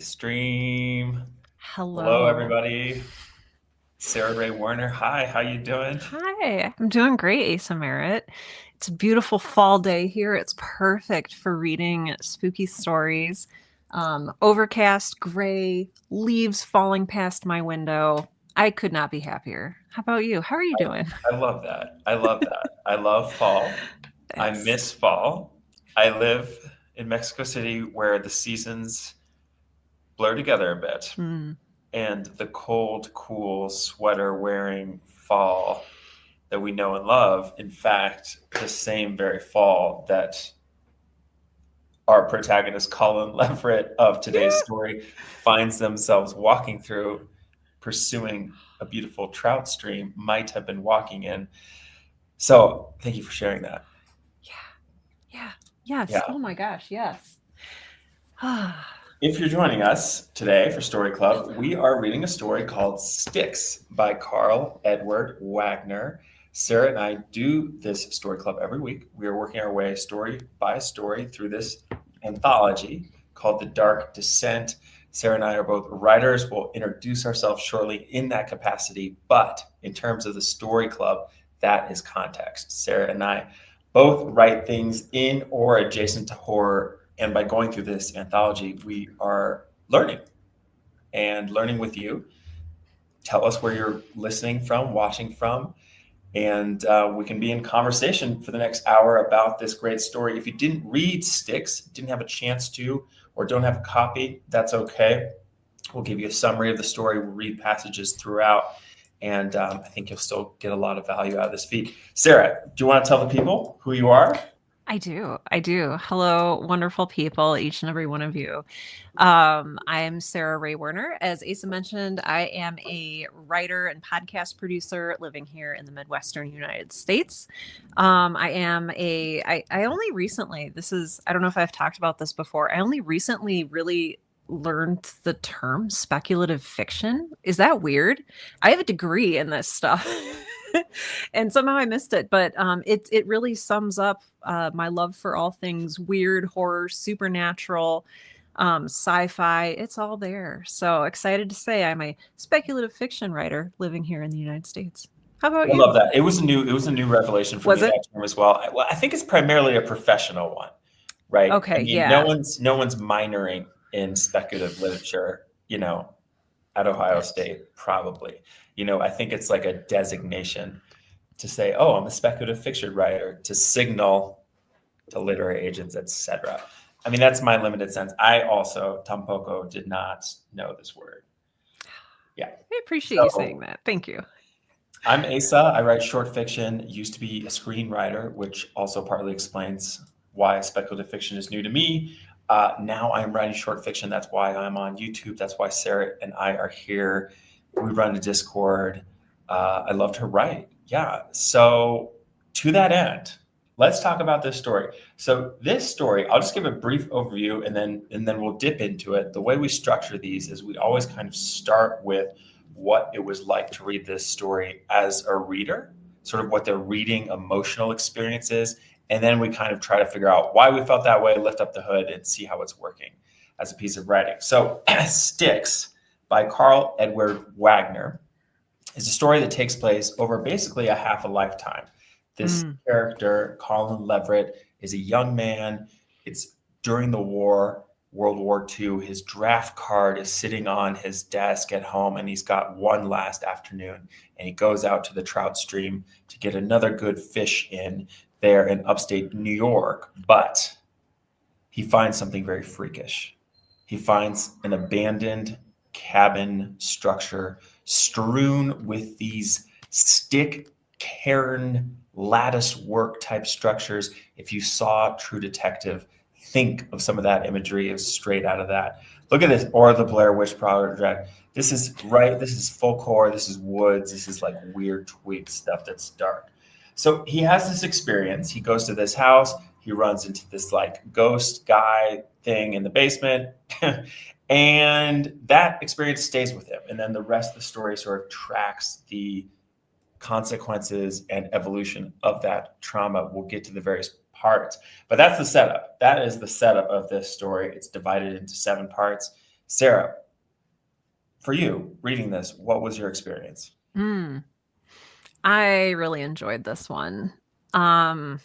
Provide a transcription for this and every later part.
Stream. Hello, Hello. everybody. Sarah Ray Warner. Hi, how you doing? Hi, I'm doing great, Asa Merritt. It's a beautiful fall day here. It's perfect for reading spooky stories. Overcast, gray, leaves falling past my window. I could not be happier. How about you? How are you doing? I love that. I love that. I love fall. I Yes. miss fall. I live in Mexico City where the seasons blur together a bit. Hmm. And the cold, cool, sweater wearing fall that we know and love, in fact, the same very fall that our protagonist, Colin Leverett, of today's Yeah. story, finds themselves walking through, pursuing a beautiful trout stream, might have been walking in. So, thank you for sharing that. Yeah. Yeah. Yes. Yeah. Oh my gosh. Yes. Hello. If you're joining us today for Story Club, we are reading a story called Sticks by Karl Edward Wagner. Sarah and I do this story club every week. We are working our way story by story through this anthology called The Dark Descent. Sarah and I are both writers. We'll introduce ourselves shortly in that capacity. But in terms of the story club, that is context. Sarah and I both write things in or adjacent to horror. And by going through this anthology, we are learning and learning with you. Tell us where you're listening from, watching from, and we can be in conversation for the next hour about this great story. If you didn't read Sticks, didn't have a chance to, or don't have a copy, that's okay. We'll give you a summary of the story. We'll read passages throughout, and I think you'll still get a lot of value out of this feed. Sarah, do you want to tell the people who you are? I do. I do. Hello, wonderful people, each and every one of you. I am Sarah Ray Werner. As Asa mentioned, I am a writer and podcast producer living here in the Midwestern United States. I only recently, I don't know if I've talked about this before, I only recently really learned the term speculative fiction. Is that weird? I have a degree in this stuff. And somehow I missed it, but it really sums up my love for all things weird, horror, supernatural, sci-fi. It's all there. So excited to say I'm a speculative fiction writer living here in the United States. How about I you? love that. It was a new revelation for Was me, it? that term as well. I think it's primarily a professional one, right? I Okay, mean, no yeah. one's no one's minoring in speculative literature, at Ohio Yes. State, probably. I think it's like a designation to say, "Oh, I'm a speculative fiction writer," to signal to literary agents, etc. I mean, that's my limited sense. I also tampoco did not know this word. Yeah. I appreciate you saying So that. Thank you. I'm Asa. I write short fiction, used to be a screenwriter, which also partly explains why speculative fiction is new to me. Now I'm writing short fiction. That's why I'm on YouTube. That's why Sarah and I are here. We run a Discord. I love to write. Yeah. So, to that end, let's talk about this story. So, this story, I'll just give a brief overview and then we'll dip into it. The way we structure these is we always kind of start with what it was like to read this story as a reader, sort of what their reading emotional experience is. And then we kind of try to figure out why we felt that way, lift up the hood, and see how it's working as a piece of writing. So, Sticks by Karl Edward Wagner is a story that takes place over basically a half a lifetime. This Mm, character, Colin Leverett, is a young man. It's during the war, World War II. His draft card is sitting on his desk at home, and he's got one last afternoon. And he goes out to the trout stream to get another good fish in there in upstate New York. But he finds something very freakish. He finds an abandoned cabin structure strewn with these stick cairn lattice work type structures. If you saw True Detective, think of some of that imagery is straight out of that. Look at this, or the Blair Witch Project. This is right. This is folk horror. This is woods. This is like weird tweed stuff that's dark. So he has this experience. He goes to this house. He runs into this like ghost guy thing in the basement. And that experience stays with him. And then the rest of the story sort of tracks the consequences and evolution of that trauma. We'll get to the various parts, but that's the setup. That is the setup of this story. It's divided into 7 parts. Sarah, for you reading this, what was your experience? I really enjoyed this one. Um,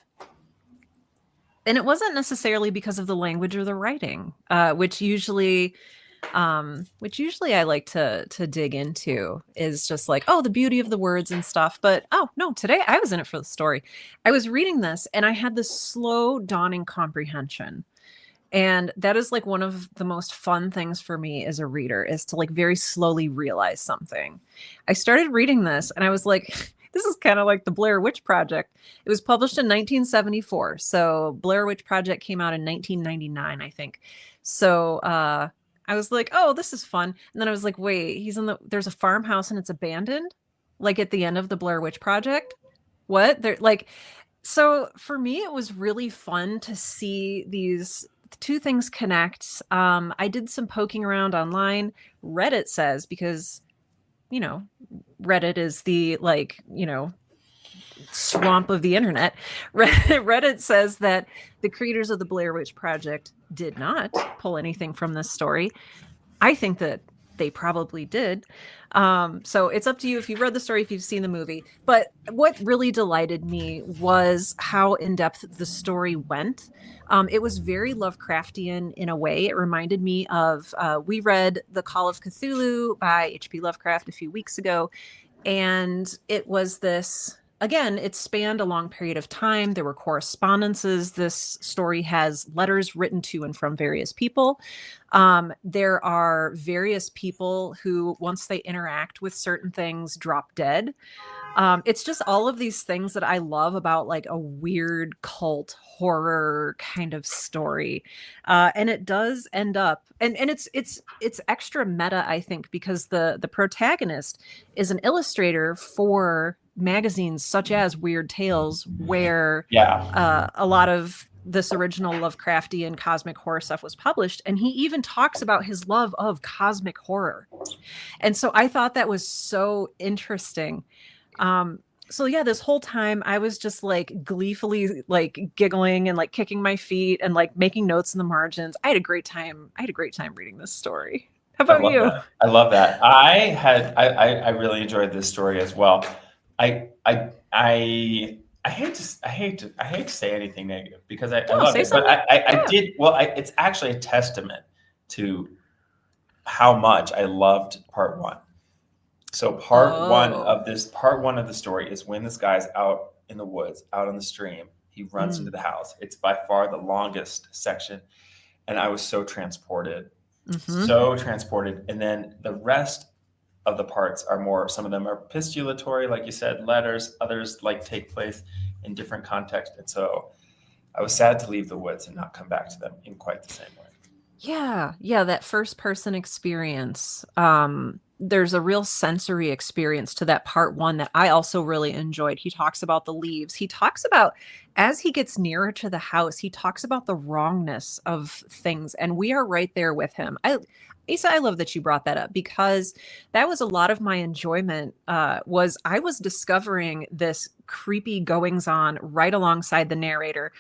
and it wasn't necessarily because of the language or the writing, which usually I like to dig into is just like, oh, the beauty of the words and stuff. But oh no, today I was in it for the story. I was reading this and I had this slow dawning comprehension. And that is like one of the most fun things for me as a reader is to like very slowly realize something. I started reading this and I was like, this is kind of like the Blair Witch Project. It was published in 1974. So Blair Witch Project came out in 1999, I think. So I was like, oh, this is fun. And then I was like, wait, there's a farmhouse and it's abandoned, like at the end of the Blair Witch Project. What? They're like, so for me, it was really fun to see these two things connect. I did some poking around online. Reddit says, because, you know, Reddit is the like, swamp of the internet. Reddit says that the creators of the Blair Witch Project did not pull anything from this story. I think that they probably did. So it's up to you if you've read the story, if you've seen the movie. But what really delighted me was how in-depth the story went. It was very Lovecraftian in a way. It reminded me of, we read The Call of Cthulhu by H.P. Lovecraft a few weeks ago. And it was this, again, it spanned a long period of time. There were correspondences. This story has letters written to and from various people. There are various people who, once they interact with certain things, drop dead. It's just all of these things that I love about like a weird cult horror kind of story. And it does end up, and it's extra meta, I think, because the protagonist is an illustrator for magazines such as Weird Tales, where a lot of this original Lovecraftian cosmic horror stuff was published. And he even talks about his love of cosmic horror. And so I thought that was so interesting. So yeah, this whole time I was just like gleefully like giggling and like kicking my feet and like making notes in the margins. I had a great time. I had a great time reading this story. How about you? That. I love that. I really enjoyed this story as well. I hate to say anything negative because I love it, but I did. Well, it's actually a testament to how much I loved part one. So part one of the story is when this guy's out in the woods, out on the stream. He runs into the house. It's by far the longest section, and I was so transported, And then the rest of the parts are more. Some of them are epistolatory, like you said, letters. Others like take place in different contexts, and so I was sad to leave the woods and not come back to them in quite the same way. Yeah, that first person experience. There's a real sensory experience to that part one that I also really enjoyed. He talks about the leaves. He talks about, as he gets nearer to the house, he talks about the wrongness of things. And we are right there with him. Asa, I love that you brought that up because that was a lot of my enjoyment. I was discovering this creepy goings on right alongside the narrator,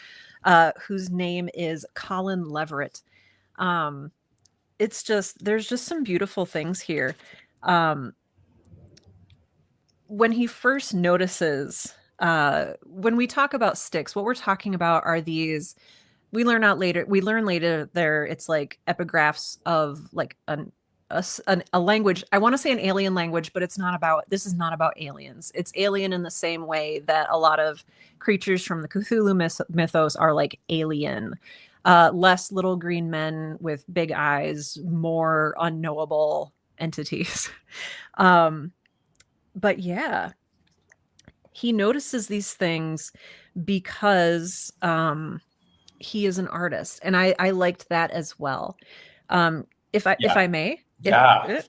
whose name is Colin Leverett. It's just, there's just some beautiful things here. When he first notices, when we talk about sticks, what we're talking about are these, we learn later there, it's like epigraphs of like a language. I want to say an alien language, but this is not about aliens. It's alien in the same way that a lot of creatures from the Cthulhu mythos are like alien. Less little green men with big eyes, more unknowable entities. But yeah, he notices these things because he is an artist. And I liked that as well. If I may. Yeah.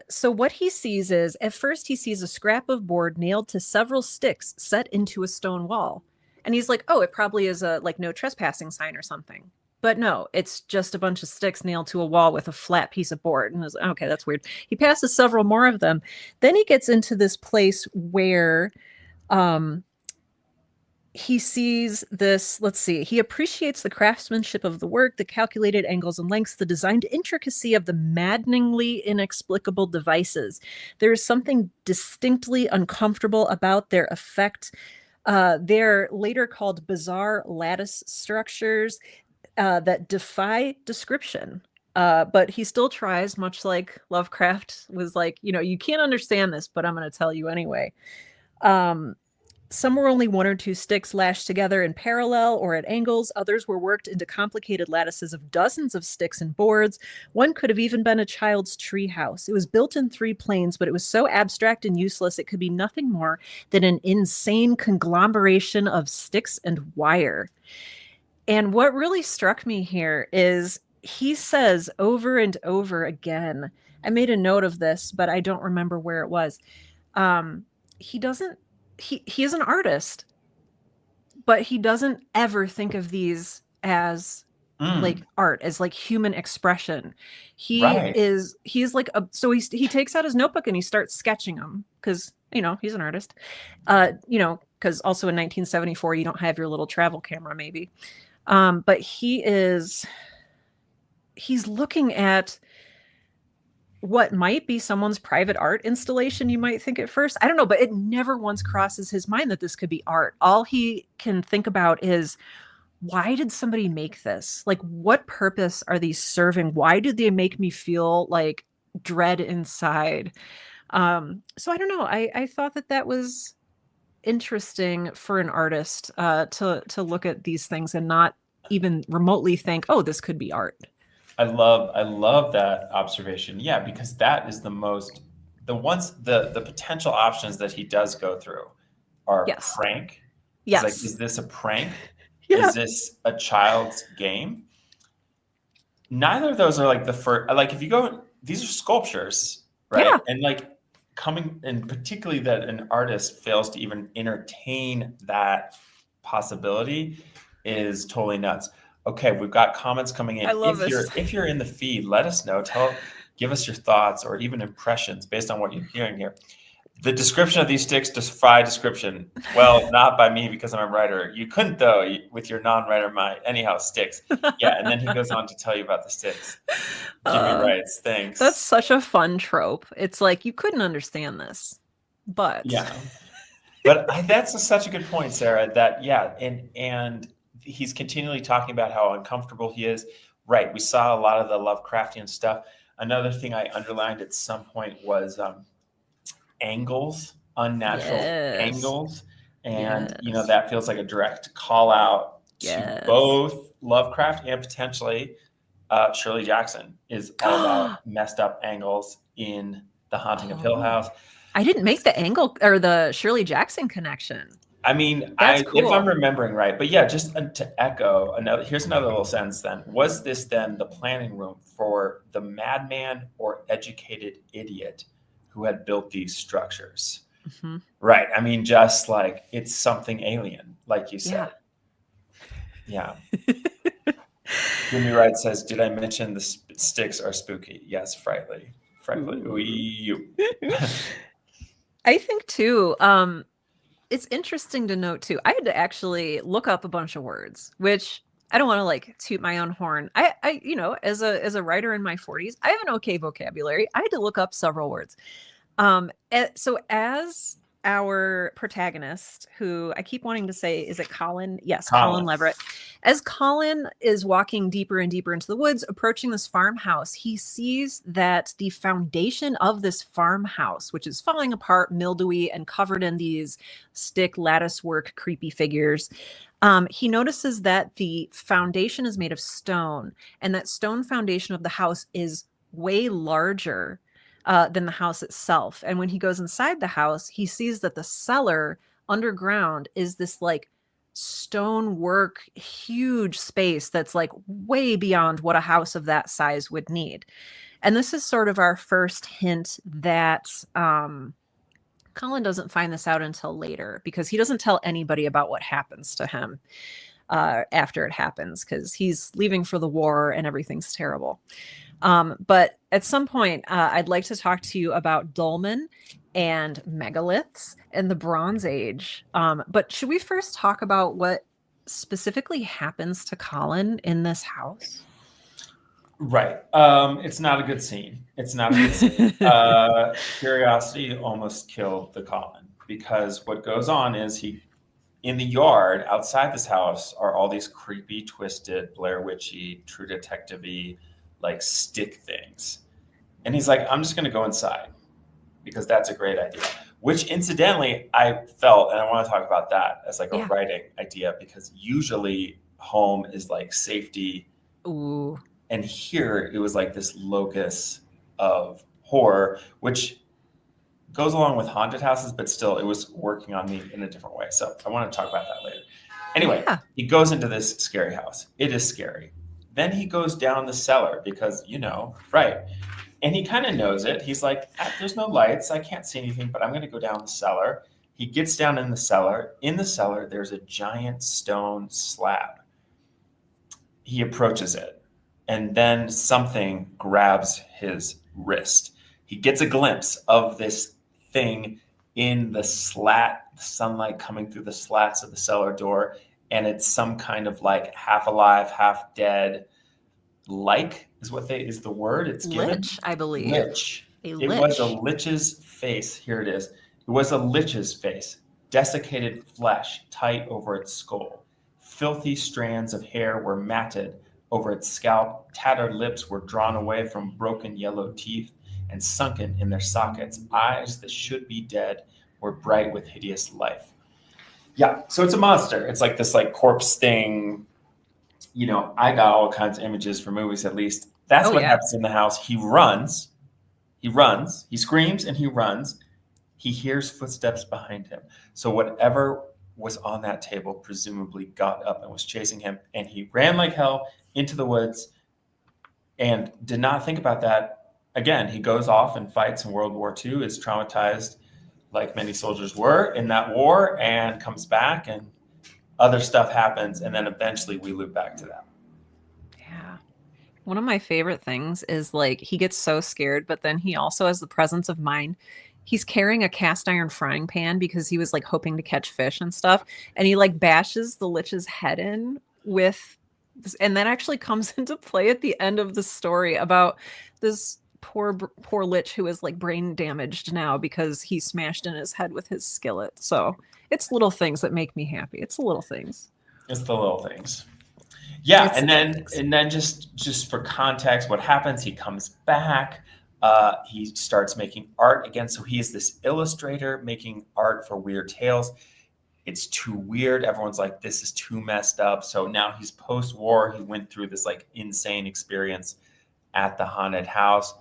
So what he sees is, at first he sees a scrap of board nailed to several sticks set into a stone wall. And he's like, oh, it probably is a like no trespassing sign or something. But no, it's just a bunch of sticks nailed to a wall with a flat piece of board. And I was like, okay, that's weird. He passes several more of them. Then he gets into this place where he sees this, let's see, he appreciates the craftsmanship of the work, the calculated angles and lengths, the designed intricacy of the maddeningly inexplicable devices. There is something distinctly uncomfortable about their effect. They're later called bizarre lattice structures that defy description. But he still tries, much like Lovecraft was like, you can't understand this, but I'm going to tell you anyway. Um, some were only one or two sticks lashed together in parallel or at angles. Others were worked into complicated lattices of dozens of sticks and boards. One could have even been a child's tree house. It was built in 3 planes, but it was so abstract and useless it could be nothing more than an insane conglomeration of sticks and wire. And what really struck me here is he says over and over again, I made a note of this, but I don't remember where it was. He doesn't, he is an artist, but he doesn't ever think of these as like art, as like human expression. He's like, he takes out his notebook and he starts sketching them because, he's an artist, because also in 1974, you don't have your little travel camera maybe. But he's looking at what might be someone's private art installation, you might think at first. I don't know, but it never once crosses his mind that this could be art. All he can think about is, why did somebody make this? Like, what purpose are these serving? Why do they make me feel like dread inside? So I don't know. I thought that was interesting for an artist to look at these things and not even remotely think, oh, this could be art. I love that observation. Yeah, because that is the potential options that he does go through are Yes. prank. Yes. Like, is this a prank? Yeah. Is this a child's game? Neither of those are like the first. Like, if you go, these are sculptures, right? Yeah. And like and particularly that an artist fails to even entertain that possibility is totally nuts. Okay, we've got comments coming in. I love this. If you're in the feed, let us know. Give us your thoughts or even impressions based on what you're hearing here. The description of these sticks defy description. Well, not by me because I'm a writer. You couldn't though with your non-writer mind. Anyhow, sticks. Yeah, and then he goes on to tell you about the sticks. Jimmy writes, thanks. That's such a fun trope. It's like, you couldn't understand this, but yeah. But that's such a good point, Sarah. That and he's continually talking about how uncomfortable he is. Right. We saw a lot of the Lovecraftian stuff. Another thing I underlined at some point was angles, unnatural angles. And, that feels like a direct call out to both Lovecraft and potentially Shirley Jackson is all about messed up angles in The Haunting of Hill House. I didn't make the angle or the Shirley Jackson connection. I mean, cool. If I'm remembering right, but yeah, just to echo here's another little sentence then. Was this then the planning room for the madman or educated idiot who had built these structures? Mm-hmm. Right. I mean, just like it's something alien, like you said. Yeah. Jimmy Wright says, did I mention the sticks are spooky? Yes, frightfully. I think too, it's interesting to note too. I had to actually look up a bunch of words, which I don't want to like toot my own horn. I as a writer in my 40s, I have an okay vocabulary. I had to look up several words. So as our protagonist, who I keep wanting to say, is it Colin? Yes, Colin Leverett. As Colin is walking deeper and deeper into the woods, approaching this farmhouse, he sees that the foundation of this farmhouse, which is falling apart, mildewy, and covered in these stick lattice work, creepy figures, he notices that the foundation is made of stone, and that stone foundation of the house is way larger than the house itself. And when he goes inside the house, he sees that the cellar underground is this like stonework, huge space that's like way beyond what a house of that size would need. And this is sort of our first hint that Colin doesn't find this out until later, because he doesn't tell anybody about what happens to him after it happens, because he's leaving for the war and everything's terrible. But at some point, I'd like to talk to you about Dolmen and megaliths and the Bronze Age. But should we first talk about what specifically happens to Colin in this house? Right. It's not a good scene. It's not a good scene. Curiosity almost killed the Colin because what goes on is he, in the yard outside this house, are all these creepy, twisted, Blair Witchy, True Detective-y, like stick things. And he's like, I'm just going to go inside because that's a great idea. Which incidentally, I felt, and I want to talk about that as like a Yeah. writing idea because usually home is like safety. Ooh. And here it was like this locus of horror, which goes along with haunted houses, but still it was working on me in a different way. So I want to talk about that later. Anyway, Yeah. he goes into this scary house. It is scary. Then he goes down the cellar because, right. And he kind of knows it. He's like, there's no lights. I can't see anything, but I'm going to go down the cellar. He gets down in the cellar. In the cellar, there's a giant stone slab. He approaches it, and then something grabs his wrist. He gets a glimpse of this thing in the sunlight coming through the slats of the cellar door, and it's some kind of like half alive, half dead, is the word it's given. Lich, I believe. Lich. A It lich. was a lich's face. Here it is. It was a lich's face. Desiccated flesh tight over its skull. Filthy strands of hair were matted over its scalp. Tattered lips were drawn away from broken yellow teeth and sunken in their sockets. Eyes that should be dead were bright with hideous life. Yeah, so it's a monster. It's like this like corpse thing. I got all kinds of images for movies at least. That's what happens in the house. He runs, he screams and he runs. He hears footsteps behind him. So whatever was on that table presumably got up and was chasing him, and he ran like hell into the woods and did not think about that. Again, he goes off and fights in World War II, is traumatized like many soldiers were in that war, and comes back and other stuff happens, and then eventually we loop back to that. Yeah. One of my favorite things is like he gets so scared, but then he also has the presence of mind. He's carrying a cast iron frying pan because he was like hoping to catch fish and stuff. And he like bashes the lich's head in with this, and that actually comes into play at the end of the story about this poor lich who is like brain damaged now because he smashed in his head with his skillet. So it's little things that make me happy. It's the little things. It's the little things. Yeah, and then just for context, what happens? He comes back. He starts making art again. So he is this illustrator making art for Weird Tales. It's too weird. Everyone's like, this is too messed up. So now he's post-war. He went through this like insane experience at the haunted house.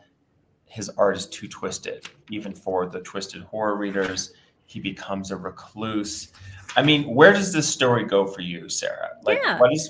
His art is too twisted, even for the twisted horror readers. He becomes a recluse. I mean, where does this story go for you, Sarah? Like,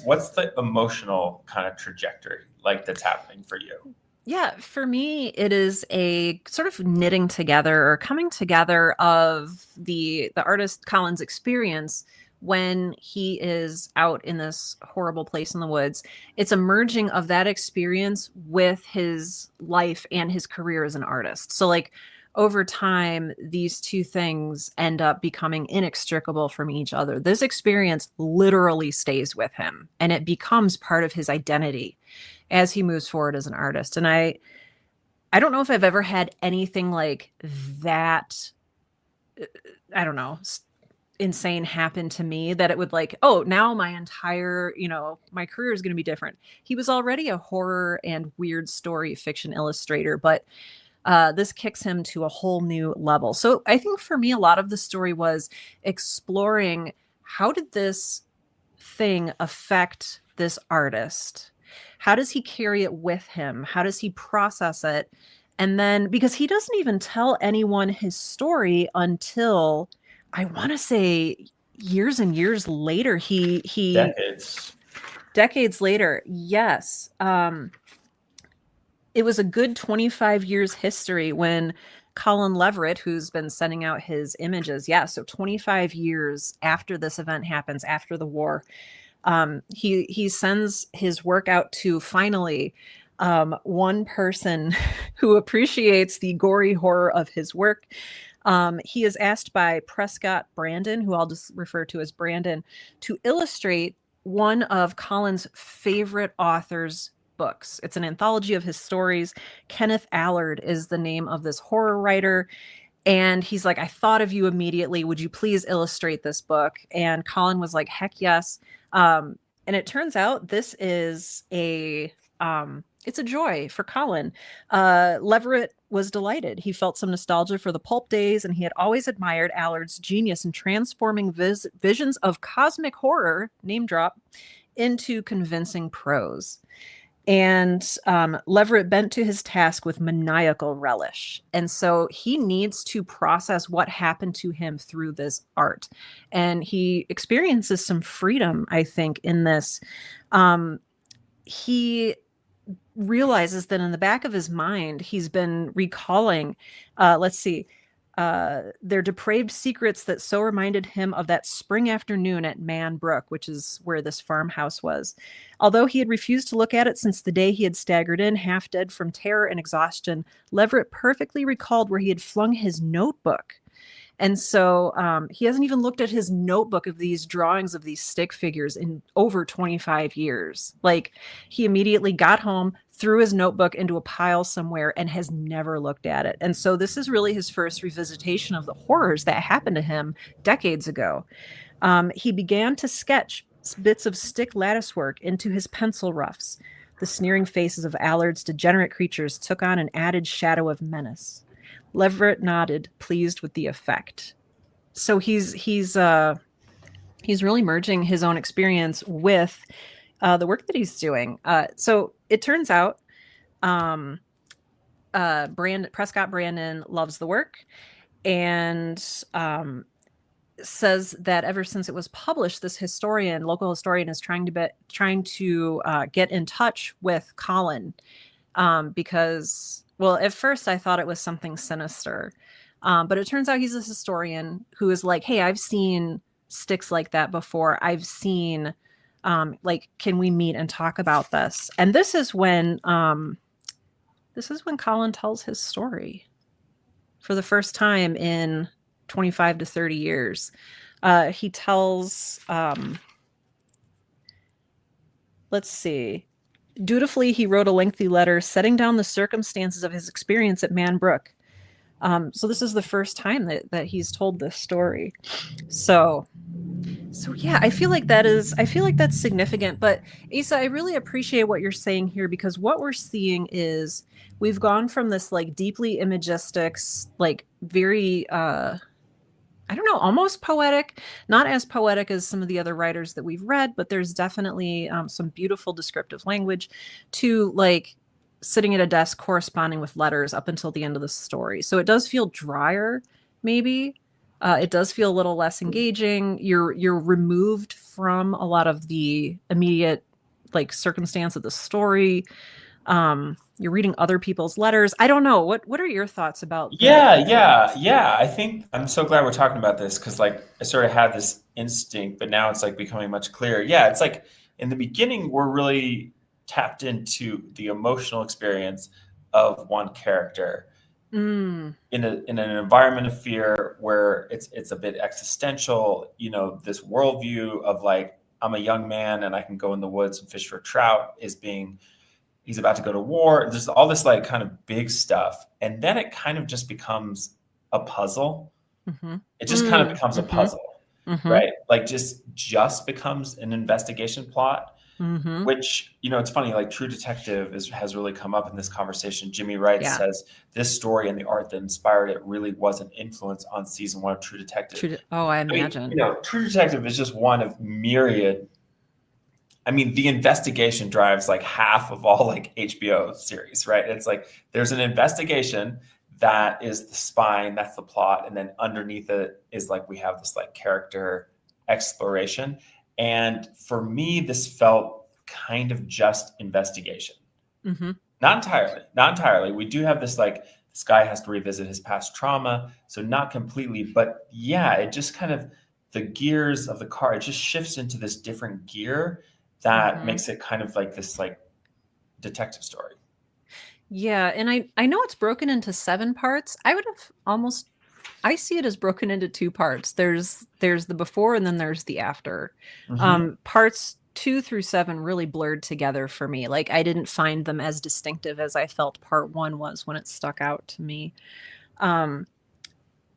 what's the emotional kind of trajectory like that's happening for you? Yeah, for me, it is a sort of knitting together or coming together of the artist Colin's experience when he is out in this horrible place in the woods. It's a merging of that experience with his life and his career as an artist. So like over time, these two things end up becoming inextricable from each other. This experience literally stays with him and it becomes part of his identity as he moves forward as an artist. And I don't know if I've ever had anything like that, I don't know, insane happen to me that it would like, oh, now my entire, my career is going to be different. He was already a horror and weird story fiction illustrator, but this kicks him to a whole new level. So I think for me, a lot of the story was exploring how did this thing affect this artist? How does he carry it with him? How does he process it? And then, because he doesn't even tell anyone his story until, I want to say, years and years later. Decades later, yes. It was a good 25 years history when Colin Leverett, who's been sending out his images, so 25 years after this event happens, after the war, he sends his work out to finally one person who appreciates the gory horror of his work. He is asked by Prescott Brandon, who I'll just refer to as Brandon, to illustrate one of Colin's favorite authors' books. It's an anthology of his stories. Kenneth Allard is the name of this horror writer. And he's like, I thought of you immediately. Would you please illustrate this book? And Colin was like, heck yes. And it turns out this is it's a joy for Colin. Leverett was delighted. He felt some nostalgia for the pulp days, and he had always admired Allard's genius in transforming visions of cosmic horror, name drop, into convincing prose. And Leverett bent to his task with maniacal relish. And so he needs to process what happened to him through this art. And he experiences some freedom, I think, in this. He realizes that in the back of his mind, he's been recalling, their depraved secrets that so reminded him of that spring afternoon at Man Brook, which is where this farmhouse was. Although he had refused to look at it since the day he had staggered in, half dead from terror and exhaustion, Leverett perfectly recalled where he had flung his notebook. And so he hasn't even looked at his notebook of these drawings of these stick figures in over 25 years. Like, he immediately got home, threw his notebook into a pile somewhere, and has never looked at it. And so this is really his first revisitation of the horrors that happened to him decades ago. He began to sketch bits of stick lattice work into his pencil roughs. The sneering faces of Allard's degenerate creatures took on an added shadow of menace. Leverett nodded, pleased with the effect. So he's really merging his own experience with the work that he's doing. So it turns out Prescott Brandon loves the work and says that ever since it was published, this local historian, is trying to get in touch with Colin because, well, at first I thought it was something sinister, but it turns out he's a historian who is like, hey, I've seen sticks like that before. I've seen, can we meet and talk about this? And this is when Colin tells his story for the first time in 25 to 30 years. He tells, let's see. Dutifully, he wrote a lengthy letter setting down the circumstances of his experience at Man Brook. So this is the first time that he's told this story. So yeah, I feel like that's significant. But Asa, I really appreciate what you're saying here, because what we're seeing is we've gone from this like deeply imagistic, like very I don't know, almost poetic, not as poetic as some of the other writers that we've read, but there's definitely some beautiful descriptive language, to like sitting at a desk corresponding with letters up until the end of the story. So it does feel drier, maybe. It does feel a little less engaging. You're removed from a lot of the immediate like circumstance of the story. You're reading other people's letters. I don't know. What are your thoughts about Yeah. I think I'm so glad we're talking about this, because like I sort of had this instinct, but now it's like becoming much clearer. Yeah, it's like in the beginning we're really tapped into the emotional experience of one character in an environment of fear where it's a bit existential. You know, this worldview of like, I'm a young man and I can go in the woods and fish for trout he's about to go to war. There's all this like kind of big stuff. And then it kind of just becomes a puzzle. Mm-hmm. It just kind of becomes a puzzle, mm-hmm. right? Like just becomes an investigation plot, mm-hmm. which, you know, it's funny, like True Detective has really come up in this conversation. Jimmy Wright says this story and the art that inspired it really was an influence on season 1 of True Detective. I imagine. I mean, you know, True Detective is just one of myriad. I mean, the investigation drives like half of all like HBO series, right? It's like there's an investigation that is the spine, that's the plot, and then underneath it is like we have this like character exploration. And for me, this felt kind of just investigation. Mm-hmm. Not entirely. We do have this like, this guy has to revisit his past trauma, so not completely, but yeah, it just kind of, the gears of the car, it just shifts into this different gear that makes it kind of like this like detective story. Yeah, and I know it's broken into 7 parts. I would have almost I see it as broken into two parts. There's the before and then there's the after. Hmm. Parts 2 through 7 really blurred together for me. Like I didn't find them as distinctive as I felt part 1 was when it stuck out to me. Um,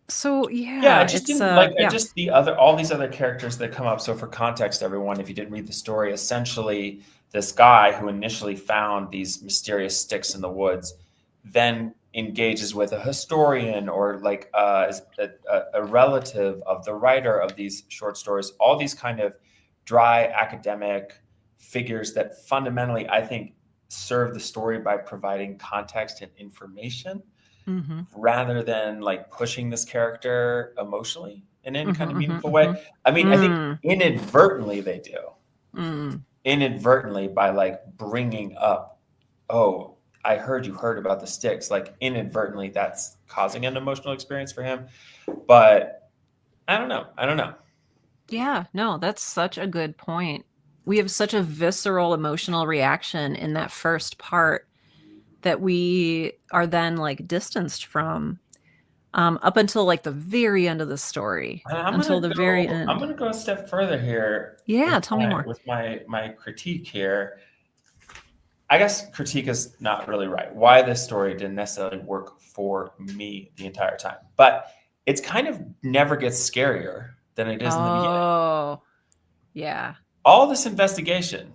so Yeah, I yeah, just it's didn't like I yeah. just the other all these other characters that come up. So for context, everyone, if you didn't read the story, essentially this guy who initially found these mysterious sticks in the woods then engages with a historian or like a relative of the writer of these short stories, all these kind of dry academic figures that fundamentally, I think, serve the story by providing context and information Mm-hmm. rather than like pushing this character emotionally in any Mm-hmm, kind of mm-hmm, meaningful way. mm-hmm. I mean, I think Mm, inadvertently they do. mm. Inadvertently by like bringing up, oh, I heard you heard about the sticks. Like inadvertently, that's causing an emotional experience for him. But I don't know. I don't know. Yeah, no, that's such a good point. We have such a visceral emotional reaction in that first part that we are then like distanced from up until like the very end of the story, And I'm until gonna the very go. I'm end. gonna go a step further here Yeah, tell me more. with my critique here. I guess critique is not really right. Why this story didn't necessarily work for me the entire time, but it's kind of never gets scarier than it is in the beginning. Oh, yeah. All this investigation,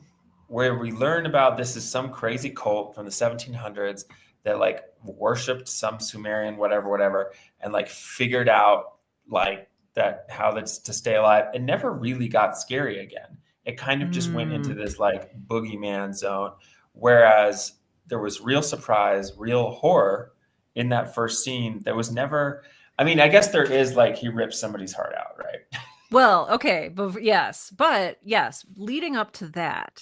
where we learn about this is some crazy cult from the 1700s that like worshipped some Sumerian whatever, and like figured out like that how that's to stay alive. It never really got scary again. It kind of just went into Mm. this like boogeyman zone. Whereas there was real surprise, real horror in that first scene. There was never, I mean, I guess there is like he rips somebody's heart out, right? Well, okay, but yes, leading up to that,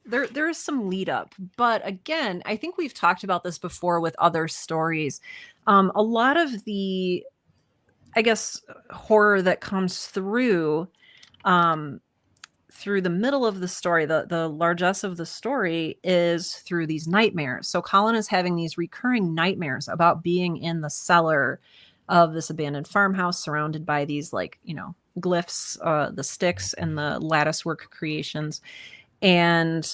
there is some lead up, but again, I think we've talked about this before with other stories. A lot of the, I guess, horror that comes um, through the middle of the story, the largesse of the story is through these nightmares. So Colin is having these recurring nightmares about being in the cellar of this abandoned farmhouse surrounded by these like, glyphs, the sticks and the lattice work creations. And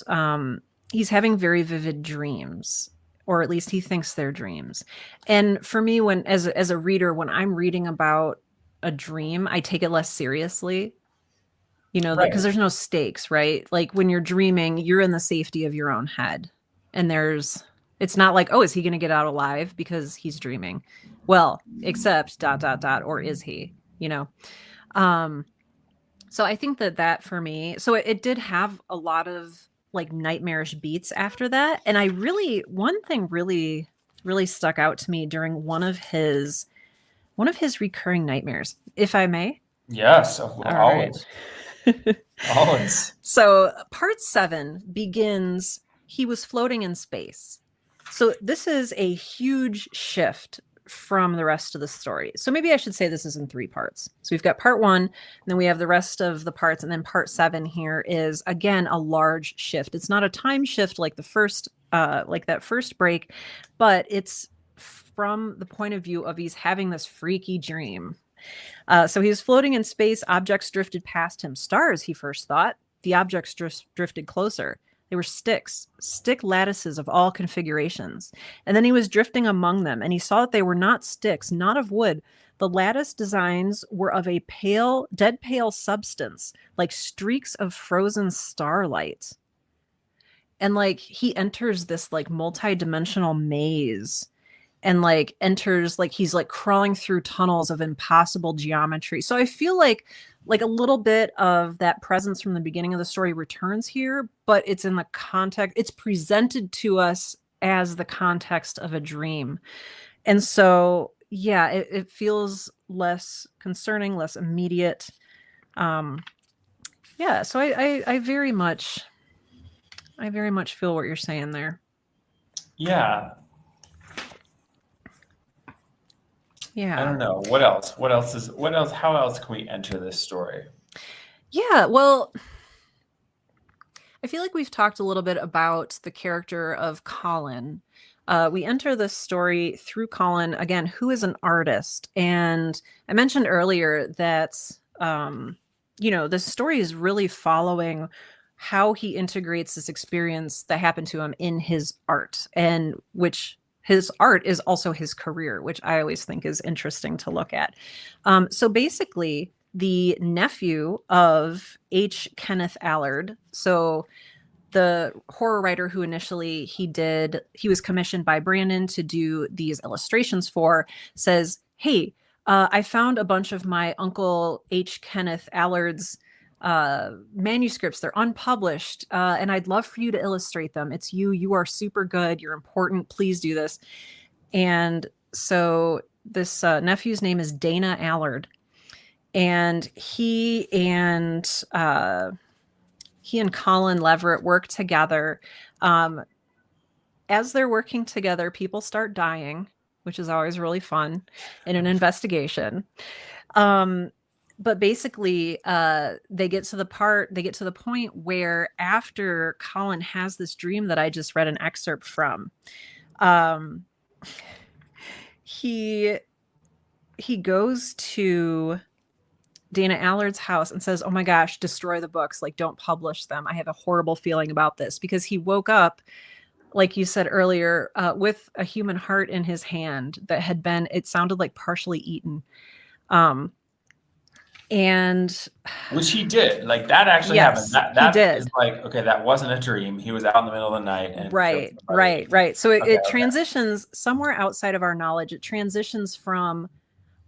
he's having very vivid dreams, or at least he thinks they're dreams. And for me, when as a reader, when I'm reading about a dream, I take it less seriously, because Right. there's no stakes, right? Like when you're dreaming, you're in the safety of your own head. And it's not like, oh, is he going to get out alive because he's dreaming? Well, except dot, dot, dot, or is he, you know? Um, so I think that for me, so it did have a lot of like nightmarish beats after that. And one thing really stuck out to me during one of his recurring nightmares, if I may. Yes, All right. always, always. So part 7 begins, he was floating in space. So this is a huge shift from the rest of the story. So maybe I should say this is in 3 parts. So we've got part 1, and then we have the rest of the parts, and then part 7 here is again a large shift. It's not a time shift like the first like that first break, but it's from the point of view of he's having this freaky dream. So he was floating in space. Objects drifted past him. Stars, he first thought. The objects drifted closer. They were sticks, stick lattices of all configurations. And then he was drifting among them, and he saw that they were not sticks, not of wood. The lattice designs were of a pale, dead pale substance, like streaks of frozen starlight. And like he enters this like multi-dimensional maze and like enters, like he's like crawling through tunnels of impossible geometry. So I feel like a little bit of that presence from the beginning of the story returns here, but it's in the context, it's presented to us as the context of a dream. And so yeah, it feels less concerning, less immediate. Yeah, so I very much feel what you're saying there. Yeah. Yeah. I don't know. What else? What else? How else can we enter this story? Yeah, well, I feel like we've talked a little bit about the character of Colin. We enter this story through Colin, again, who is an artist. And I mentioned earlier that, this story is really following how he integrates this experience that happened to him in his art, and which his art is also his career, which I always think is interesting to look at. So basically, the nephew of H. Kenneth Allard, so the horror writer who initially he was commissioned by Brandon to do these illustrations for, says, hey, I found a bunch of my uncle H. Kenneth Allard's manuscripts. They're unpublished, and I'd love for you to illustrate them. It's you are super good, you're important, please do this. And so this nephew's name is Dana Allard, and he and Colin Leverett work together. As they're working together, people start dying, which is always really fun in an investigation. But basically, they get to the point where, after Colin has this dream that I just read an excerpt from, he goes to Dana Allard's house and says, oh my gosh, destroy the books. Like, don't publish them. I have a horrible feeling about this, because he woke up, like you said earlier, with a human heart in his hand that had been, it sounded like, partially eaten. And which he did, like, that actually yes, happened. That he did. is like, okay, that wasn't a dream. He was out in the middle of the night and right. So okay, it transitions somewhere outside of our knowledge. It transitions from,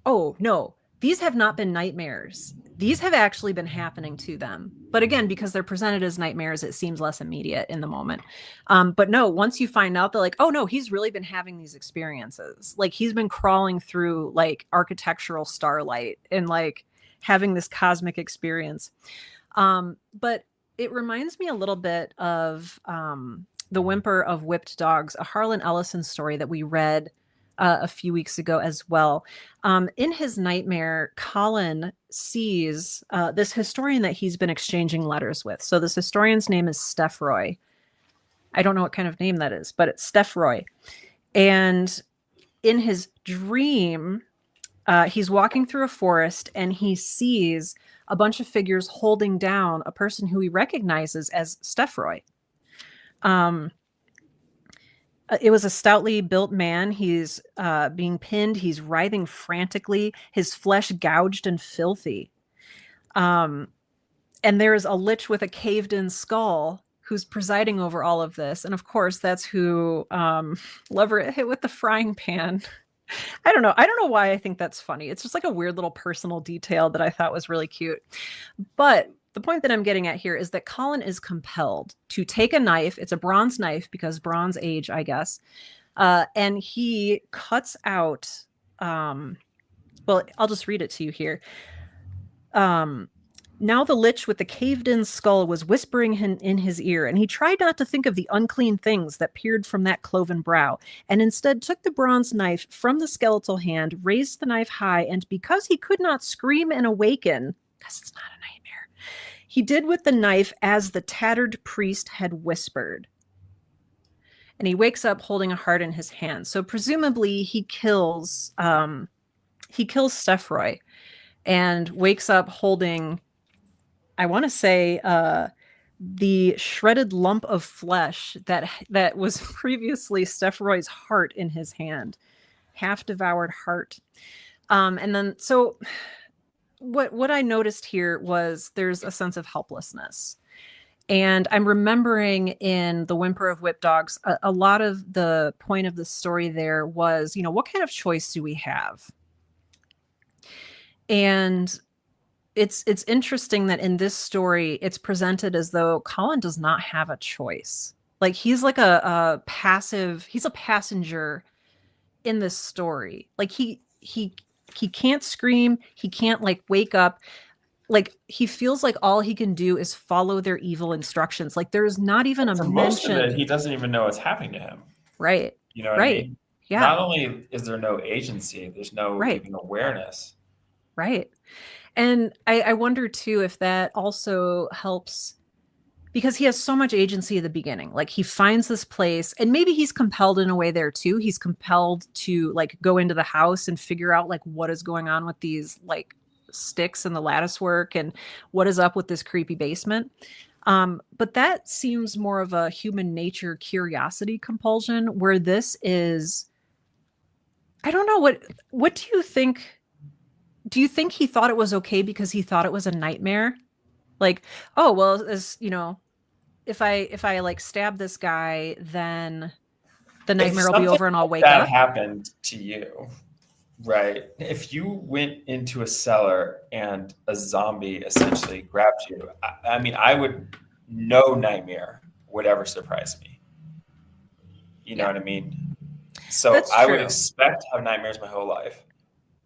oh no, these have not been nightmares. These have actually been happening to them. But again, because they're presented as nightmares, it seems less immediate in the moment. But no, once you find out that, like, oh no, he's really been having these experiences. Like, he's been crawling through, like, architectural starlight and, like, having this cosmic experience. But it reminds me a little bit of The Whimper of Whipped Dogs, a Harlan Ellison story that we read a few weeks ago as well. In his nightmare, Colin sees this historian that he's been exchanging letters with. So this historian's name is Steph Roy. I don't know what kind of name that is, but it's Steph Roy. And in his dream, he's walking through a forest and he sees a bunch of figures holding down a person who he recognizes as Steph Roy. It was a stoutly built man. He's being pinned. He's writhing frantically, his flesh gouged and filthy. And there's a lich with a caved-in skull who's presiding over all of this. And of course, that's who Leverett hit with the frying pan. I don't know why I think that's funny. It's just like a weird little personal detail that I thought was really cute. But the point that I'm getting at here is that Colin is compelled to take a knife. It's a bronze knife, because Bronze Age, I guess. And he cuts out, well, I'll just read it to you here. Now the lich with the caved-in skull was whispering in his ear, and he tried not to think of the unclean things that peered from that cloven brow, and instead took the bronze knife from the skeletal hand, raised the knife high, and because he could not scream and awaken, because it's not a nightmare, he did with the knife as the tattered priest had whispered. And he wakes up holding a heart in his hand. So presumably he kills Steph Roy and wakes up holding, I want to say, the shredded lump of flesh that was previously Steph Roy's heart in his hand, half devoured heart. And then, so what I noticed here was there's a sense of helplessness. And I'm remembering in The Whimper of Whipped Dogs, a lot of the point of the story there was, what kind of choice do we have? And it's interesting that in this story, it's presented as though Colin does not have a choice. Like, he's like he's a passenger in this story. Like, he can't scream. He can't, like, wake up. Like, he feels like all he can do is follow their evil instructions. Like, there's not even a mention. Most of it, he doesn't even know what's happening to him. Right. You know what I mean? Yeah. Not only is there no agency, there's no even awareness. Right. And I wonder too if that also helps because he has so much agency at the beginning. Like he finds this place and maybe he's compelled in a way there too. He's compelled to like go into the house and figure out like what is going on with these like sticks and the lattice work and what is up with this creepy basement. But that seems more of a human nature curiosity compulsion, where this is, I don't know, what do you think? Do you think he thought it was okay because he thought it was a nightmare? Like, oh well, as you know, if I like stab this guy, then the If nightmare will be something over and I'll like wake that up. happened to you, right? If you went into a cellar and a zombie essentially grabbed you, I mean, I would, no nightmare would ever surprise me. You know Yeah, what I mean? So that's I would true. expect to have nightmares my whole life.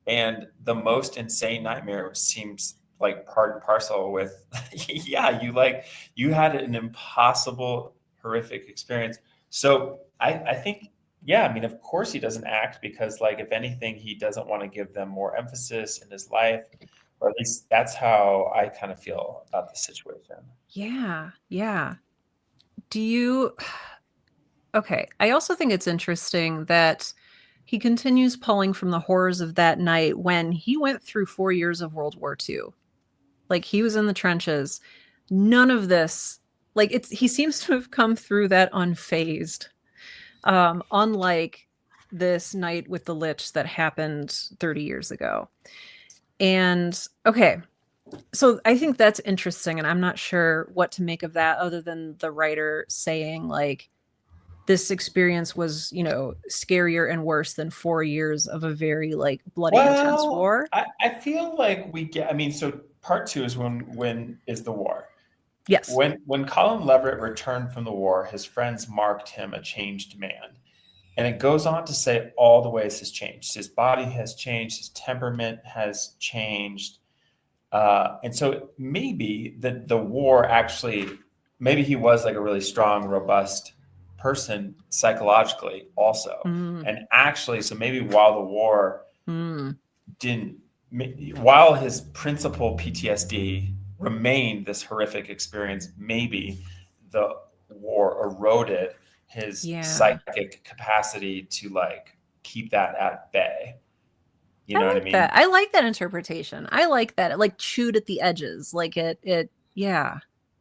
And the most insane nightmare seems like part and parcel with, yeah, you had an impossible, horrific experience. So I think, yeah, I mean, of course he doesn't act because, like, if anything, he doesn't want to give them more emphasis in his life, or at least that's how I kind of feel about the situation. Yeah, yeah. Do you Okay. I also think it's interesting that he continues pulling from the horrors of that night when he went through 4 years of World War II. Like he was in the trenches. None of this, like it's he seems to have come through that unfazed. Unlike this night with the Lich that happened 30 years ago. And okay, so I think that's interesting, and I'm not sure what to make of that other than the writer saying like this experience was, scarier and worse than 4 years of a very like bloody, intense Well, war. I feel like we get, I mean, so part two is when is the war. Yes. When Colin Leverett returned from the war, his friends marked him a changed man. And it goes on to say all the ways has changed. His body has changed, his temperament has changed. And so maybe the war actually, maybe he was like a really strong, robust person psychologically also. Mm, And actually, so maybe while the war mm, didn't, while his principal PTSD remained this horrific experience, maybe the war eroded his yeah. psychic capacity to like keep that at bay. You know I what I like that. mean? I like that interpretation. I like that. It like chewed at the edges. Like yeah. I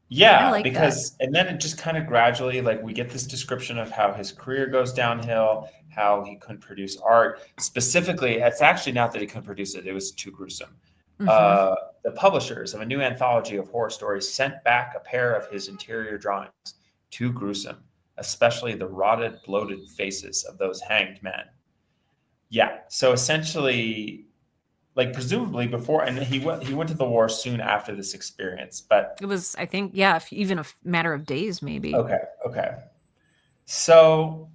Yeah, like that. because and then it just kind of gradually like we get this description of how his career goes downhill, how he couldn't produce art. Specifically, it's actually not that he couldn't produce it; it was too gruesome. Hmm. Uh, the publishers of a new anthology of horror stories sent back a pair of his interior drawings. Too gruesome, especially the rotted, bloated faces of those hanged men. Yeah, so essentially, like presumably before, and he went to the war soon after this experience, but It was, I think, yeah, even a matter of days, maybe. okay, okay. So,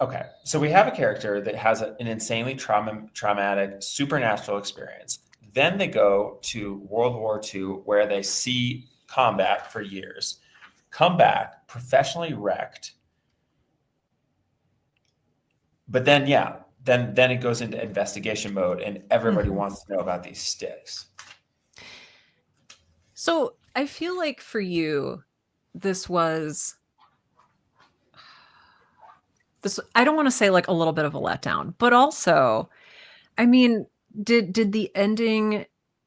okay. So we have a character that has an insanely traumatic supernatural experience. Then they go to World War II, where they see combat for years, come back professionally wrecked. But then, yeah, then it goes into investigation mode, and everybody Hmm. wants to know about these sticks. So I feel like for you, this was this, I don't want to say like a little bit of a letdown, but also, I mean, did the ending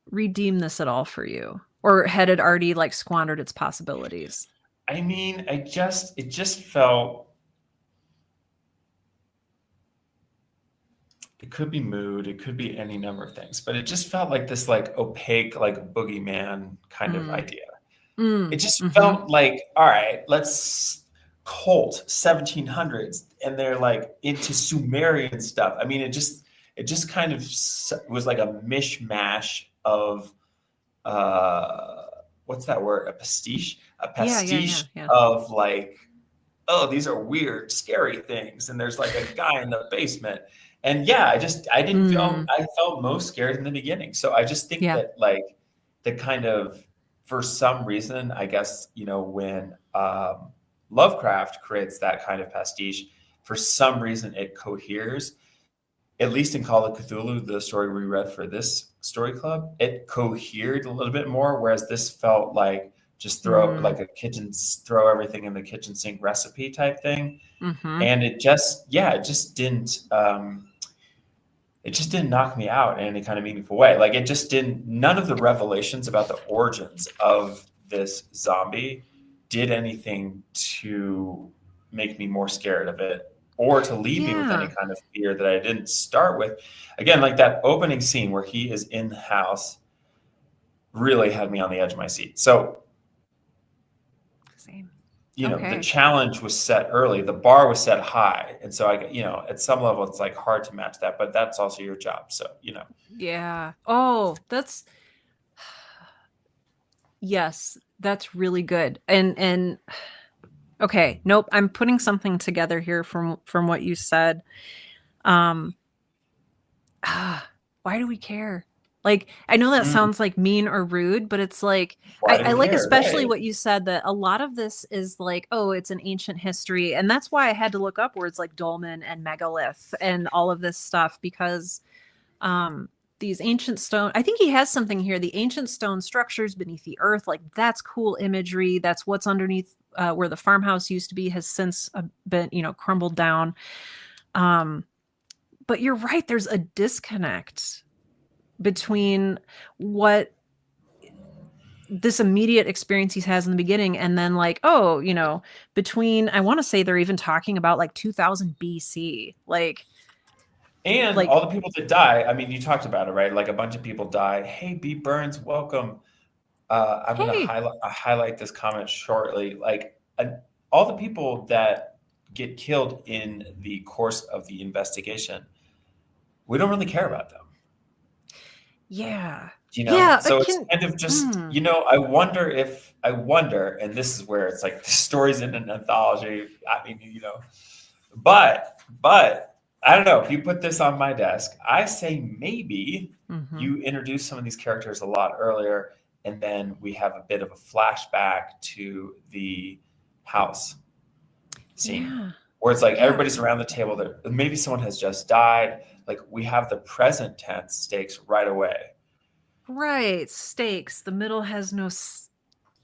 redeem this at all for you? Or had it already like squandered its possibilities? I mean, it just felt, it could be mood, it could be any number of things, but it just felt like this like opaque, like boogeyman kind of Mm, idea. It mm, just mm-hmm. felt like, all right, let's cult 1700s, and they're like into Sumerian stuff. I mean, it just kind of was like a mishmash of what's that word? A Yeah, yeah, yeah, pastiche yeah. of like, oh, these are weird, scary things, and there's like a guy in the basement. And yeah, I didn't feel, Mm, I felt most scared in the beginning. So I just think yeah. that like the kind of, for some reason, I guess, when Lovecraft creates that kind of pastiche, for some reason it coheres. At least in Call of Cthulhu, the story we read for this story club, it cohered a little bit more, whereas this felt like just throw Mm. like throw everything in the kitchen sink recipe type thing. Mm-hmm. And it just didn't knock me out in any kind of meaningful way. Like it just didn't, none of the revelations about the origins of this zombie did anything to make me more scared of it or to leave me with any Yeah. kind of fear that I didn't start with. Again, like that opening scene where he is in the house really had me on the edge of my seat. So, Same. the Okay. challenge was set early, the bar was set high. And so at some level it's like hard to match that, but that's also your job. So, Yeah. Oh, yes, that's really good. And okay, nope, I'm putting something together here from what you said. Um why do we care? Like, I know that mm, sounds like mean or rude, but it's like why do I we like care? especially Right. what you said that a lot of this is like, oh, it's an ancient history. And that's why I had to look up words like dolmen and megalith and all of this stuff because um these ancient stone, I think he has something here, the ancient stone structures beneath the earth, like that's cool imagery. That's what's underneath where the farmhouse used to be has since been, crumbled down. um but you're right, there's a disconnect between what this immediate experience he has in the beginning and then like, oh, between, I want to say they're even talking about like 2000 BC, And like all the people that die, I mean, you talked about it, right? Like a bunch of people die. Hey, B. Burns, welcome. I'm going to hey, highlight this comment shortly. Like all the people that get killed in the course of the investigation, we don't really care about them. yeah, yeah, So it's can kind of just, mm, I wonder, and this is where it's like the story's in an anthology. I mean, but I don't know. If you put this on my desk, I say maybe mm-hmm. you introduce some of these characters a lot earlier, and then we have a bit of a flashback to the house scene Yeah, where it's like yeah, everybody's around the table. That maybe someone has just died. Like we have the present tense stakes right away. right, stakes, the middle has no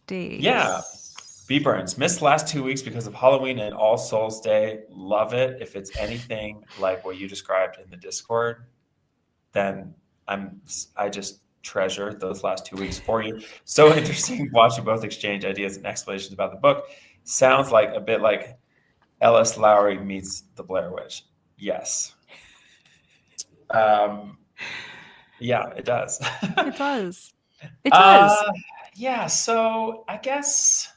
Yeah, stakes. B Burns missed the last 2 weeks because of Halloween and All Souls Day. Love it. If it's anything like what you described in the Discord, then I just treasure those last 2 weeks for you. So interesting watching both exchange ideas and explanations about the book. Sounds like a bit like Ellis Lowry meets the Blair Witch. Yes. Um, yeah, it does. It does, it does. uh, yeah. So I guess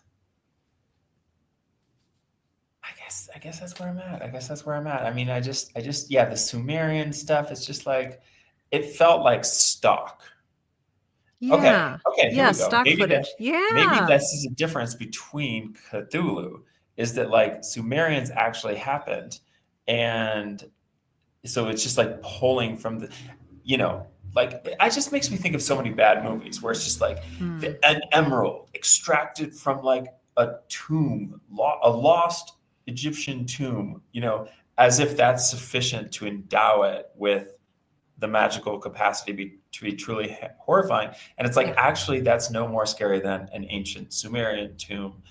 that's where I'm at. I guess that's where I'm at. I mean, yeah, the Sumerian stuff. It's just like it felt like stock. Okay, Yeah, okay, here yeah, we go. stock footage, Maybe yeah. this is a difference between Cthulhu, is that like Sumerians actually happened, and so it's just like pulling from you know, like it just makes me think of so many bad movies where it's just like Hmm. an emerald extracted from like a tomb, a lost Egyptian tomb, as if that's sufficient to endow it with the magical capacity to be truly horrifying. And it's like, Yeah. actually, that's no more scary than an ancient Sumerian tomb.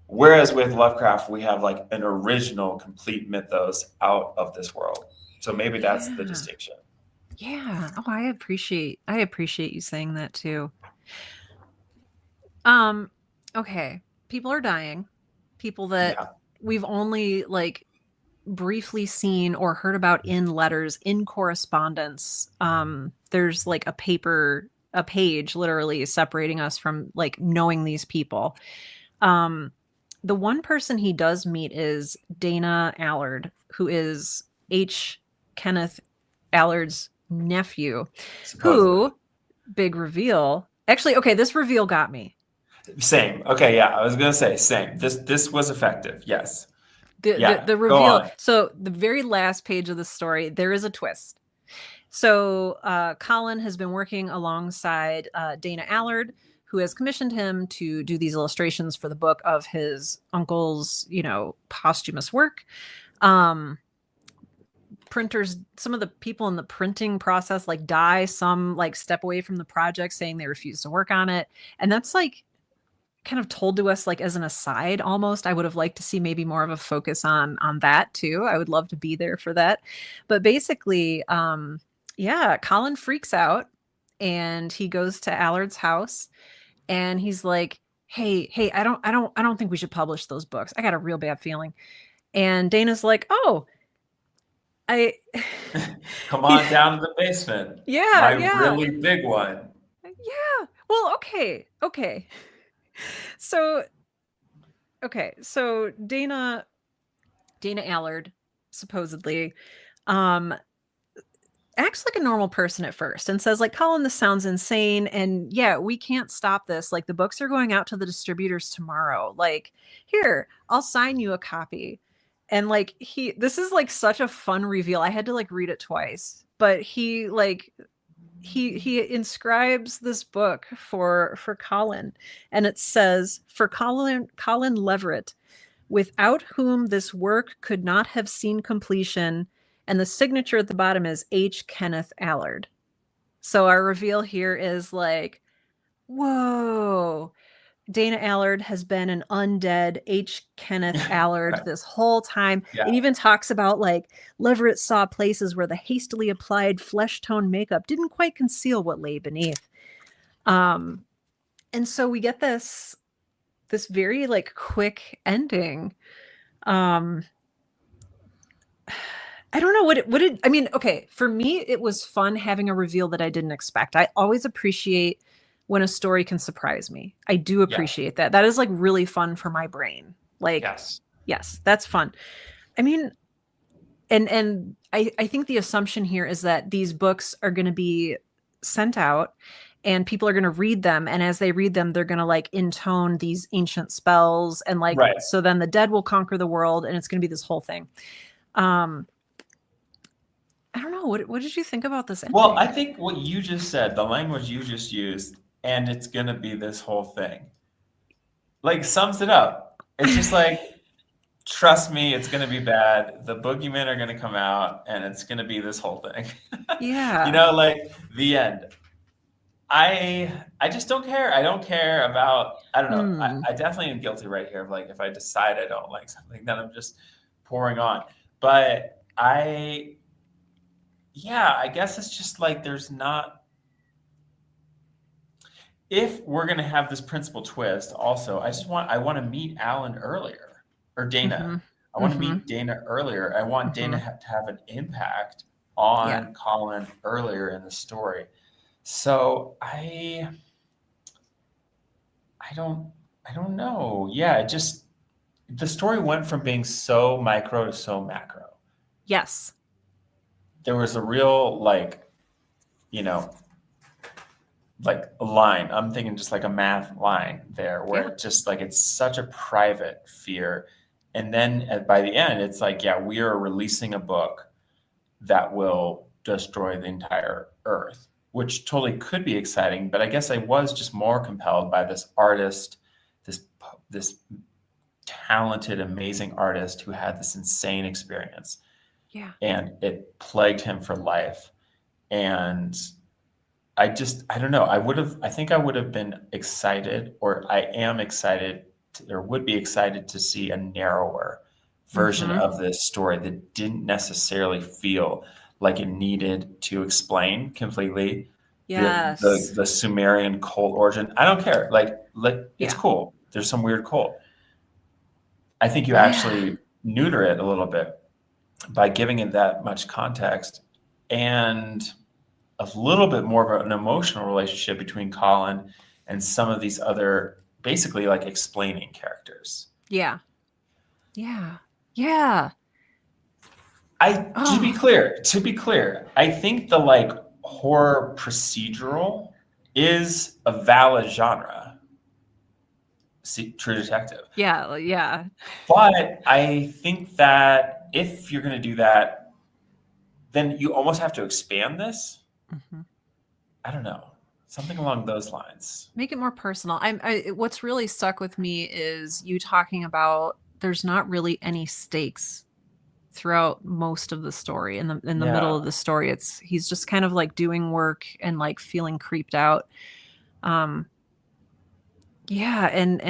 Whereas with Lovecraft, we have like an original, complete mythos out of this world. So maybe that's the Yeah. distinction. Yeah. Oh, I appreciate you saying that too. Um, okay. People are dying. People that Yeah. we've only like briefly seen or heard about in letters, in correspondence. There's like a page literally separating us from like knowing these people. Um, the one person he does meet is Dana Allard, who is H. Kenneth Allard's nephew, Supposedly. who, big reveal. Actually, okay, this reveal got me. Same. Okay. Yeah. I was going to say same. This was effective. Yes. The, the Yeah. the Go reveal. on. So the very last page of the story, there is a twist. So Colin has been working alongside Dana Allard, who has commissioned him to do these illustrations for the book of his uncle's, posthumous work. Printers, some of the people in the printing process like die, some like step away from the project saying they refuse to work on it. And that's like kind of told to us like as an aside almost. I would have liked to see maybe more of a focus on that too. I would love to be there for that. But basically, yeah, Colin freaks out and he goes to Allard's house and he's like, hey, I don't think we should publish those books. I got a real bad feeling. And Dana's like, oh, I Come on down to the basement. yeah, My yeah. really big one. Yeah. Well, okay. Okay. So, okay. So Dana Allard supposedly um acts like a normal person at first and says like, Colin, this sounds insane, and yeah, we can't stop this. Like, the books are going out to the distributors tomorrow. Like, here, I'll sign you a copy. And like, this is like such a fun reveal. I had to like read it twice, but he inscribes this book for Colin, and it says, for Colin Leverett, without whom this work could not have seen completion, and the signature at the bottom is H. Kenneth Allard. So our reveal here is like, whoa, Dana Allard has been an undead H. Kenneth Allard Right. this whole time. Yeah. It even talks about like Leverett saw places where the hastily applied flesh tone makeup didn't quite conceal what lay beneath. And so we get this very like quick ending. I don't know what did I mean, okay, for me it was fun having a reveal that I didn't expect. I always appreciate when a story can surprise me. I do appreciate that. That is like really fun for my brain. Like, yes, that's fun. I mean, and I think the assumption here is that these books are going to be sent out and people are going to read them, and as they read them they're going to like intone these ancient spells, and like Right. so then the dead will conquer the world, and it's going to be this whole thing. I don't know. What did you think about this ending? Well, I think what you just said, the language you just used, and it's going to be this whole thing, like sums it up. It's just like, trust me, it's going to be bad. The boogeymen are going to come out, and it's going to be this whole thing. Yeah. You know, like the end. I just don't care. I don't care about, I don't know. I definitely am guilty right here of like, if I decide I don't like something, then I'm just pouring on. But yeah, I guess it's just like there's not. If we're gonna have this principal twist, also, I want to meet Alan earlier, or Dana. I want to meet Dana earlier. I want Dana to have an impact on Colin earlier in the story. So I don't know. Yeah, it just, the story went from being so micro to so macro. Yes. There was a real like, you know, like a line. I'm thinking just like a math line there, where it's just like, it's such a private fear. And then by the end, it's like, yeah, we are releasing a book that will destroy the entire earth, which totally could be exciting. But I guess I was just more compelled by this artist, this talented, amazing artist who had this insane experience. Yeah. And it plagued him for life. And I don't know. I think I would have been excited, or I am excited, or would be excited to see a narrower version of this story that didn't necessarily feel like it needed to explain completely the Sumerian cult origin. I don't care. Like it's cool. There's some weird cult. I think you actually neuter it a little bit by giving it that much context, and a little bit more of an emotional relationship between Colin and some of these other, basically like explaining characters. Yeah. To be clear, I think the like horror procedural is a valid genre. True Detective. Yeah. But I think that if you're going to do that, then you almost have to expand this. I don't know. Something along those lines. Make it more personal. What's really stuck with me is you talking about there's not really any stakes throughout most of the story. In the middle of the story, he's just kind of like doing work and like feeling creeped out. Yeah, and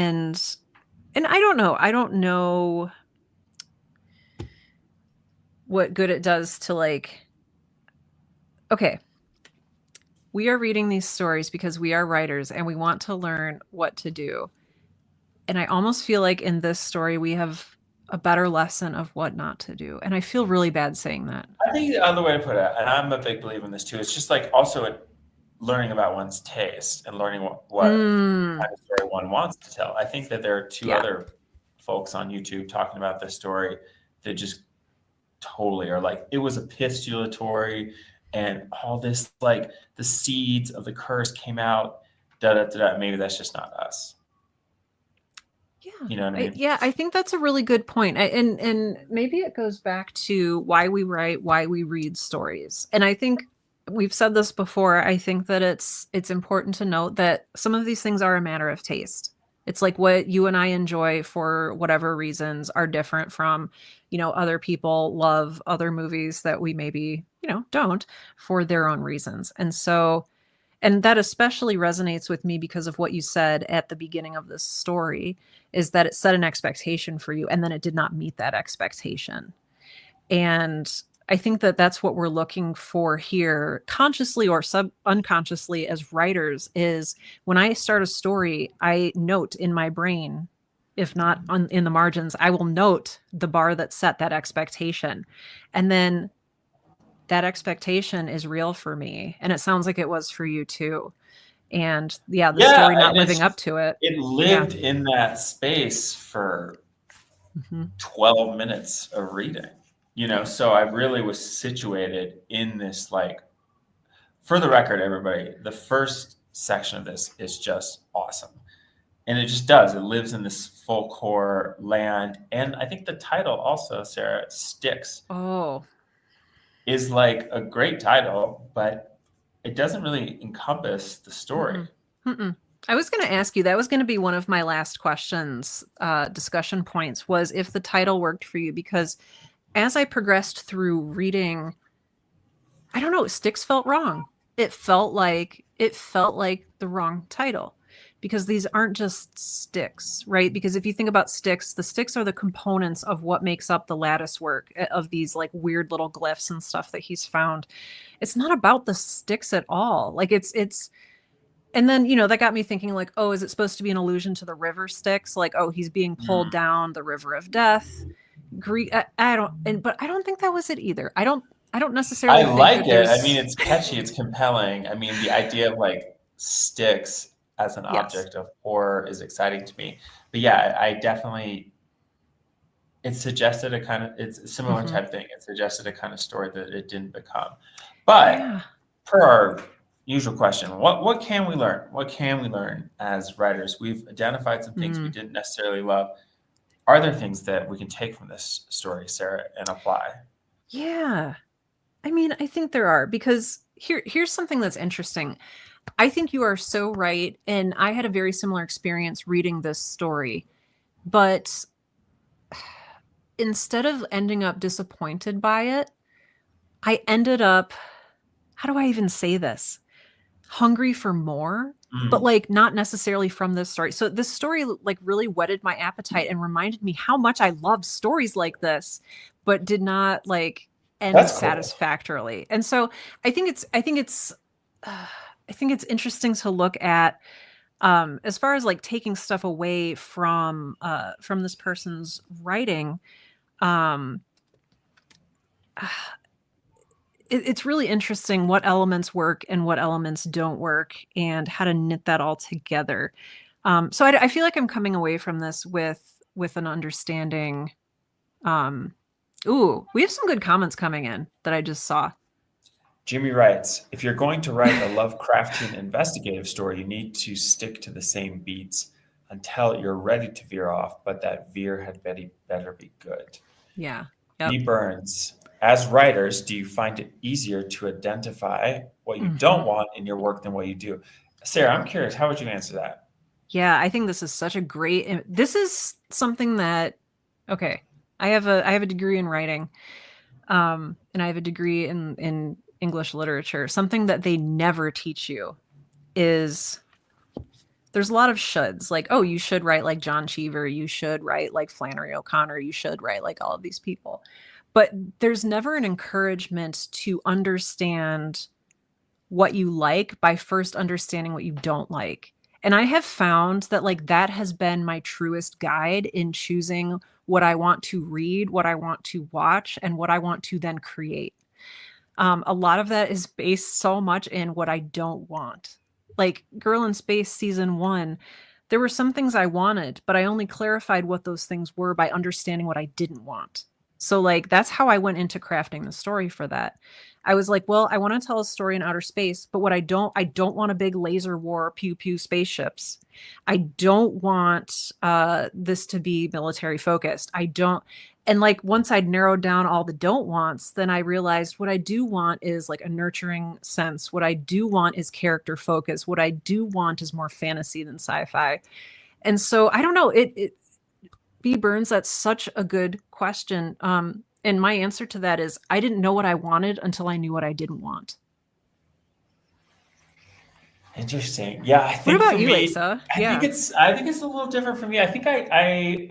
I don't know what good it does to like, okay, we are reading these stories because we are writers and we want to learn what to do. And I almost feel like in this story we have a better lesson of what not to do. And I feel really bad saying that. I think the other way to put it, and I'm a big believer in this too, it's just like also learning about one's taste and learning what Mm, kind of story one wants to tell. I think that there are two yeah. other folks on YouTube talking about this story that just totally are like, it was epistolatory and all this, like the seeds of the curse came out, da da da da. Maybe that's just not us. Yeah. You know what I mean? Yeah, I think that's a really good point. And maybe it goes back to why we write, why we read stories. And I think we've said this before. I think that it's important to note that some of these things are a matter of taste. It's like what you and I enjoy for whatever reasons are different from, other people love other movies that we maybe, don't for their own reasons. And that especially resonates with me because of what you said at the beginning of this story, is that it set an expectation for you and then it did not meet that expectation. And I think that that's what we're looking for here, consciously or unconsciously as writers, is when I start a story, I note in my brain, if not in the margins, I will note the bar that set that expectation. And then that expectation is real for me. And it sounds like it was for you too. And yeah, the Yeah, story not and it's living up just to it. it Yeah. lived in that space for Mhm. 12 minutes of reading. So I really was situated in this, like, for the record, everybody, the first section of this is just awesome. And it just does. It lives in this full core land. And I think the title also, Sarah, Sticks, Oh. is like a great title, but it doesn't really encompass the story. Mm-mm. Mm-mm. I was going to ask you, that was going to be one of my last questions, discussion points, was if the title worked for you, because as I progressed through reading, I don't know, Sticks felt wrong. It felt like the wrong title, because these aren't just sticks, right? Because if you think about sticks, the sticks are the components of what makes up the lattice work of these like weird little glyphs and stuff that he's found. It's not about the sticks at all. Like it's and then, that got me thinking like, oh, is it supposed to be an allusion to the river Styx? Like, oh, he's being pulled Mm. down the river of death. Greek, I don't, but I don't think that was it either. I don't I necessarily think like that it. I mean, there's, it's catchy, it's compelling. I mean, the idea of like sticks as an yes. object of horror is exciting to me. But yeah, I definitely, it suggested it's a similar Hmm. type thing. It suggested a kind of story that it didn't become. But Yeah. per our usual question, what can we learn? What can we learn as writers? We've identified some things we Mm. didn't necessarily love. Are there things that we can take from this story, Sarah, and apply? Yeah. I mean, I think there are, because here's something that's interesting. I think you are so right. And I had a very similar experience reading this story. But instead of ending up disappointed by it, I ended up, how do I even say this? Hungry for more, but Mm, like not necessarily from this story. So this story like really whetted my appetite and reminded me how much I love stories like this, but did not like end that's cool. satisfactorily. And so uh, I think it's interesting to look at, as far as like taking stuff away from this person's writing. um it's really interesting what elements work and what elements don't work and how to knit that all together. So I feel like I'm coming away from this with an understanding. Um, ooh, we have some good comments coming in that I just saw. Jimmy writes, if you're going to write a Lovecraftian investigative story, you need to stick to the same beats until you're ready to veer off, but that veer had better be good. Yeah. B. Yep. Burns, as writers, do you find it easier to identify what you don't Hmm. want in your work than what you do? Sarah, I'm curious, how would you answer that? Yeah, I think this is such a great. This is something that, okay. I have a degree in writing, and I have a degree in English literature. Something that they never teach you is there's a lot of shoulds, like, oh, you should write like John Cheever, you should write like Flannery O'Connor, you should write like all of these people. But there's never an encouragement to understand what you like by first understanding what you don't like. And I have found that like that has been my truest guide in choosing what I want to read, what I want to watch, and what I want to then create. A lot of that is based so much in what I don't want. Like Girl in Space season 1, there were some things I wanted, but I only clarified what those things were by understanding what I didn't want. So like that's how I went into crafting the story for that. I was like, well, I want to tell a story in outer space, but what I don't want a big laser war, pew pew spaceships. I don't want this to be military focused. I don't. And like once I'd narrowed down all the don't wants, then I realized what I do want is like a nurturing sense. What I do want is character focus. What I do want is more fantasy than sci-fi. And so I don't know. It B. Burns, that's such a good question. And my answer to that is I didn't know what I wanted until I knew what I didn't want. Interesting. Yeah, I What think for about you, me, Asa? I think Yeah. it's a little different for me. I think I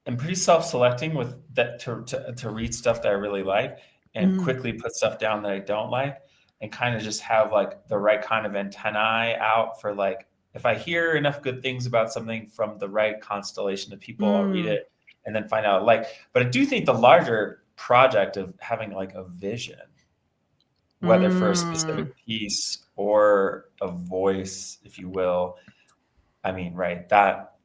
am pretty self-selecting with that to read stuff that I really like and Mm. quickly put stuff down that I don't like and kind of just have like the right kind of antennae out for like if I hear enough good things about something from the right constellation of people, I'll read Mm. it and then find out like. But I do think the larger project of having like a vision, whether for a specific Mm. piece or a voice, if you will, I mean, right, that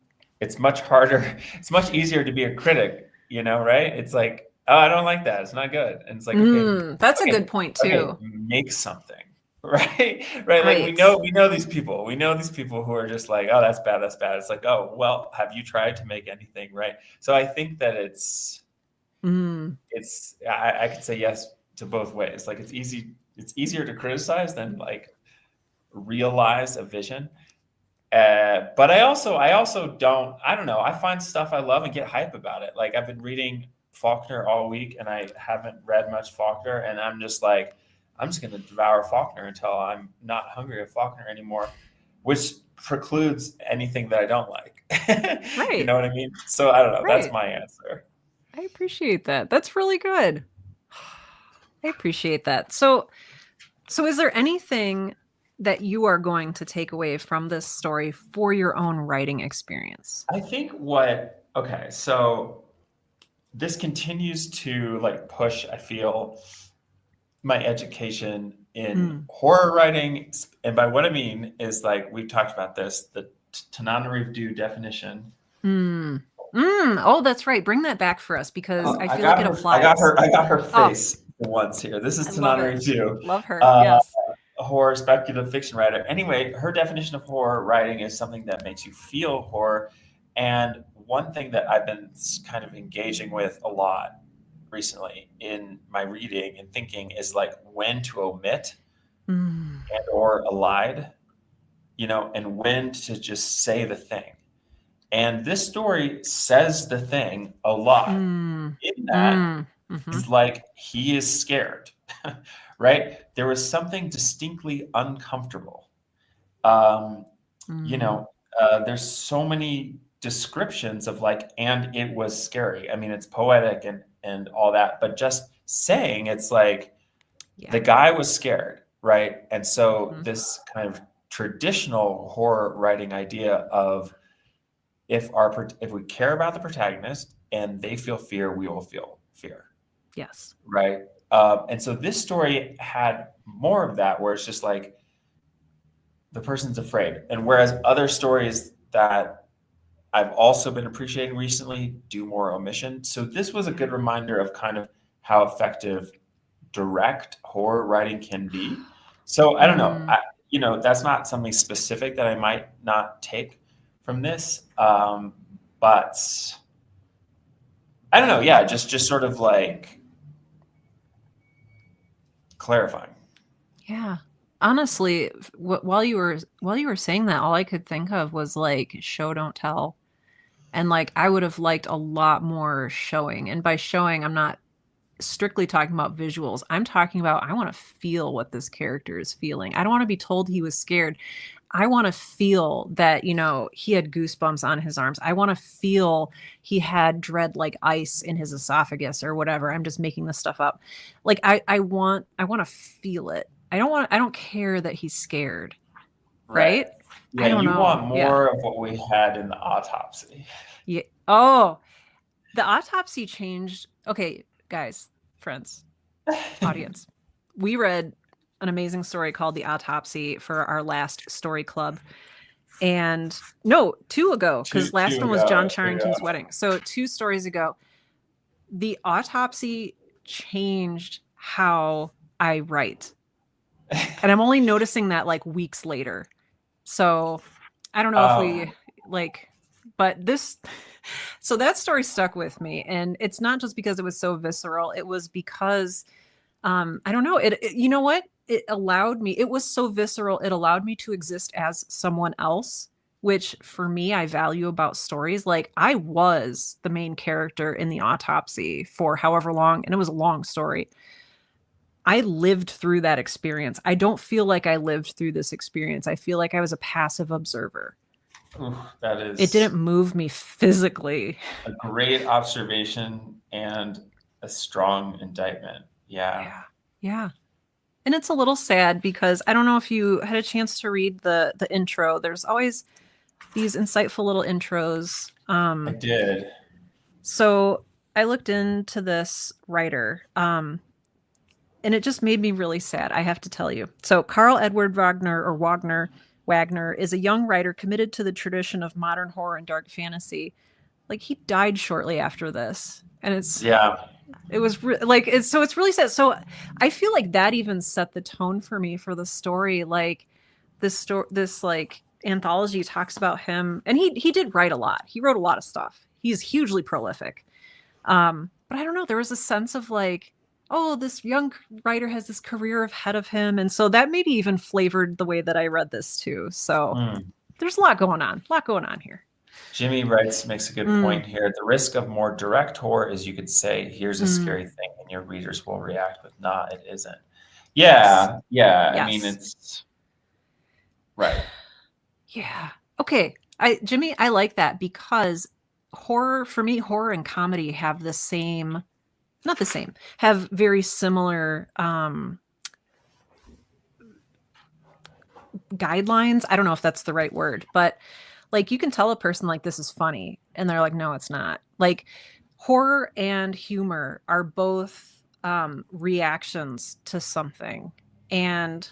it's much harder. It's much easier to be a critic, right? It's like, oh, I don't like that. It's not good. And it's like, Mm. That's a good okay, point okay, too. make something, right? Right. Like we Right. know, we know these people. We know these people who are just like, oh, that's bad. That's bad. It's like, oh, well, have you tried to make anything, right? So I think that Mm. I could say yes to both ways. Like it's easier to criticize than like realize a vision. But I also don't know. I find stuff I love and get hype about it. Like I've been reading Faulkner all week and I haven't read much Faulkner and I'm just like, I'm just going to devour Faulkner until I'm not hungry of Faulkner anymore, which precludes anything that I don't like. You Right. know what I mean? So I don't know. That's Right. my answer. I appreciate that. That's really good. I appreciate that. So is there anything that you are going to take away from this story for your own writing experience? I think okay, so this continues to like push, I feel, my education in Mm. horror writing. And by what I mean is like, we've talked about this, the Tananarive definition. Mm. Mm. Oh, that's right. Bring that back for us because I I feel like got it her, I got applies. her, I got her Oh, face once here. This is I love it. Tananarive, Love her. uh, Yes. a horror speculative fiction writer. Anyway, her definition of horror writing is something that makes you feel horror. And one thing that I've been kind of engaging with a lot recently in my reading and thinking is like when to omit Mm. and or elide, and when to just say the thing. And this story says the thing a lot. Mm. In that Mm. Mm-hmm. is like he is scared, right? There was something distinctly uncomfortable. Um, you Mm. know, there's so many descriptions of like, and it was scary. I mean, it's poetic and all that, but just saying it's like Yeah. the guy was scared, right? And so Mm-hmm. this kind of traditional horror writing idea of if we care about the protagonist and they feel fear, we will feel fear, Yes. right? And so this story had more of that, where it's just like the person's afraid, and whereas other stories that I've also been appreciating recently do more omission. So this was a good reminder of kind of how effective direct horror writing can be. So I don't know. Mm. That's not something specific that I might not take from this, but I don't know. Yeah, just sort of like clarifying. Yeah. Honestly, while you were saying that, all I could think of was like show don't tell. And like I would have liked a lot more showing. And by showing, I'm not strictly talking about visuals. I'm talking about I want to feel what this character is feeling. I don't want to be told he was scared. I want to feel that, he had goosebumps on his arms. I want to feel he had dread like ice in his esophagus or whatever. I'm just making this stuff up. Like I want to feel it. I don't care that he's scared. Right? Yeah, I don't you know. want Yeah. more of what we had in the autopsy. Yeah. Oh, the autopsy changed. Okay, guys, friends, audience. We read an amazing story called The Autopsy for our last story club. And no, 2 ago, because last one was John Charrington's wedding. So 2 stories ago, The Autopsy changed how I write. And I'm only noticing that like weeks later. So I don't know if we but so that story stuck with me. And it's not just because it was so visceral. It was because, I don't know, you know what? It was so visceral. It allowed me to exist as someone else, which for me, I value about stories. Like I was the main character in The Autopsy for however long, and it was a long story. I lived through that experience. I don't feel like I lived through this experience. I feel like I was a passive observer. Ooh, that is. It didn't move me physically. A great observation and a strong indictment. Yeah. Yeah. And it's a little sad because I don't know if you had a chance to read the intro. There's always these insightful little intros. I did. So I looked into this writer, and it just made me really sad, I have to tell you. So Karl Edward Wagner is a young writer committed to the tradition of modern horror and dark fantasy. Like he died shortly after this, and it's it was it's really sad. So I feel like that even set the tone for me for the story. Like this like anthology talks about him, and he did write a lot. He wrote a lot of stuff. He's hugely prolific. But I don't know. There was a sense of like, oh, this young writer has this career ahead of him, and so that maybe even flavored the way that I read this too. So there's a lot going on here. Jimmy makes a good point here. The risk of more direct horror is you could say, here's a scary thing, and your readers will react with, nah, it isn't. Yeah. Yes. I mean, it's right. Yeah. Okay. Jimmy, I like that because for me, horror and comedy have have very similar guidelines. I don't know if that's the right word, but like you can tell a person like this is funny and they're like, no, it's not. Like horror and humor are both reactions to something. And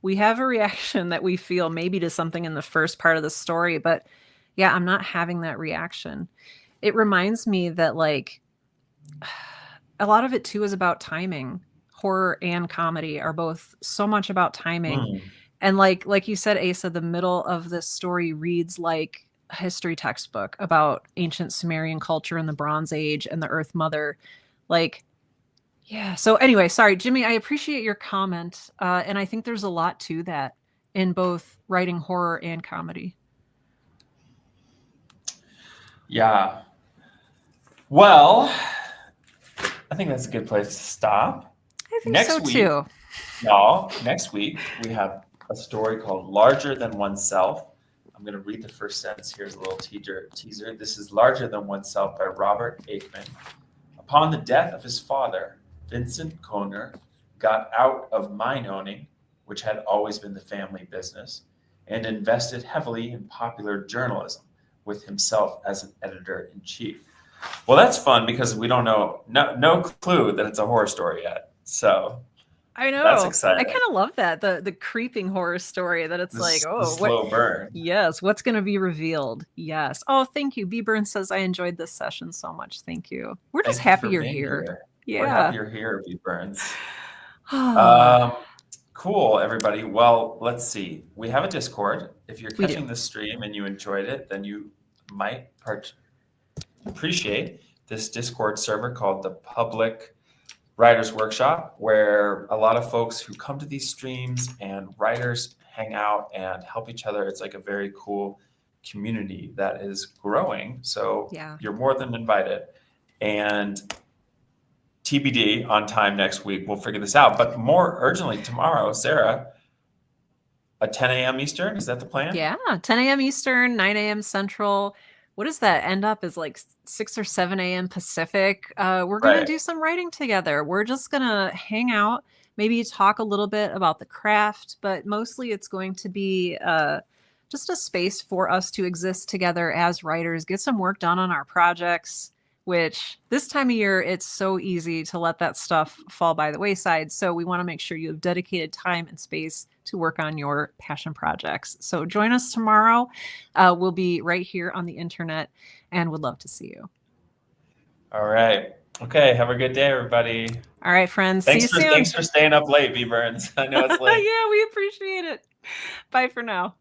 we have a reaction that we feel maybe to something in the first part of the story, but yeah, I'm not having that reaction. It reminds me that like a lot of it too is about timing. Horror and comedy are both so much about timing. And like you said, Asa, the middle of this story reads like a history textbook about ancient Sumerian culture in the Bronze Age and the Earth Mother. Like, yeah. So anyway, sorry, Jimmy, I appreciate your comment. And I think there's a lot to that in both writing horror and comedy. Yeah. Well, I think that's a good place to stop. I think so too. Y'all, next week we have a story called Larger Than Oneself. I'm going to read the first sentence. Here's a little teaser. This is Larger Than Oneself by Robert Aikman. Upon the death of his father, Vincent Kohner got out of mine owning, which had always been the family business, and invested heavily in popular journalism with himself as an editor-in-chief. Well, that's fun because we don't know, no clue that it's a horror story yet. So I know. That's exciting. I kind of love that. The creeping horror story that it's slow burn. Yes. What's going to be revealed? Yes. Oh, thank you. B. Burns says, I enjoyed this session so much. Thank you. We're just happy you're here. Yeah. We're happy you're here, B. Burns. Cool, everybody. Well, let's see. We have a Discord. If you're catching the stream and you enjoyed it, then you might appreciate this Discord server called the Public Writers Workshop, where a lot of folks who come to these streams and writers hang out and help each other. It's like a very cool community that is growing. So you're more than invited. And TBD on time next week, we'll figure this out. But more urgently tomorrow, Sarah, At 10 a.m. Eastern, is that the plan? Yeah, 10 a.m. Eastern, 9 a.m. Central. What does that end up as, like 6 or 7 a.m. Pacific? We're going to Right. do some writing together. We're just going to hang out, maybe talk a little bit about the craft, but mostly it's going to be just a space for us to exist together as writers, get some work done on our projects, which this time of year, it's so easy to let that stuff fall by the wayside. So we want to make sure you have dedicated time and space to work on your passion projects. So join us tomorrow. We'll be right here on the internet and would love to see you. All right. Okay. Have a good day, everybody. All right, friends. See you soon. Thanks for staying up late, B Burns. I know it's late. Yeah, we appreciate it. Bye for now.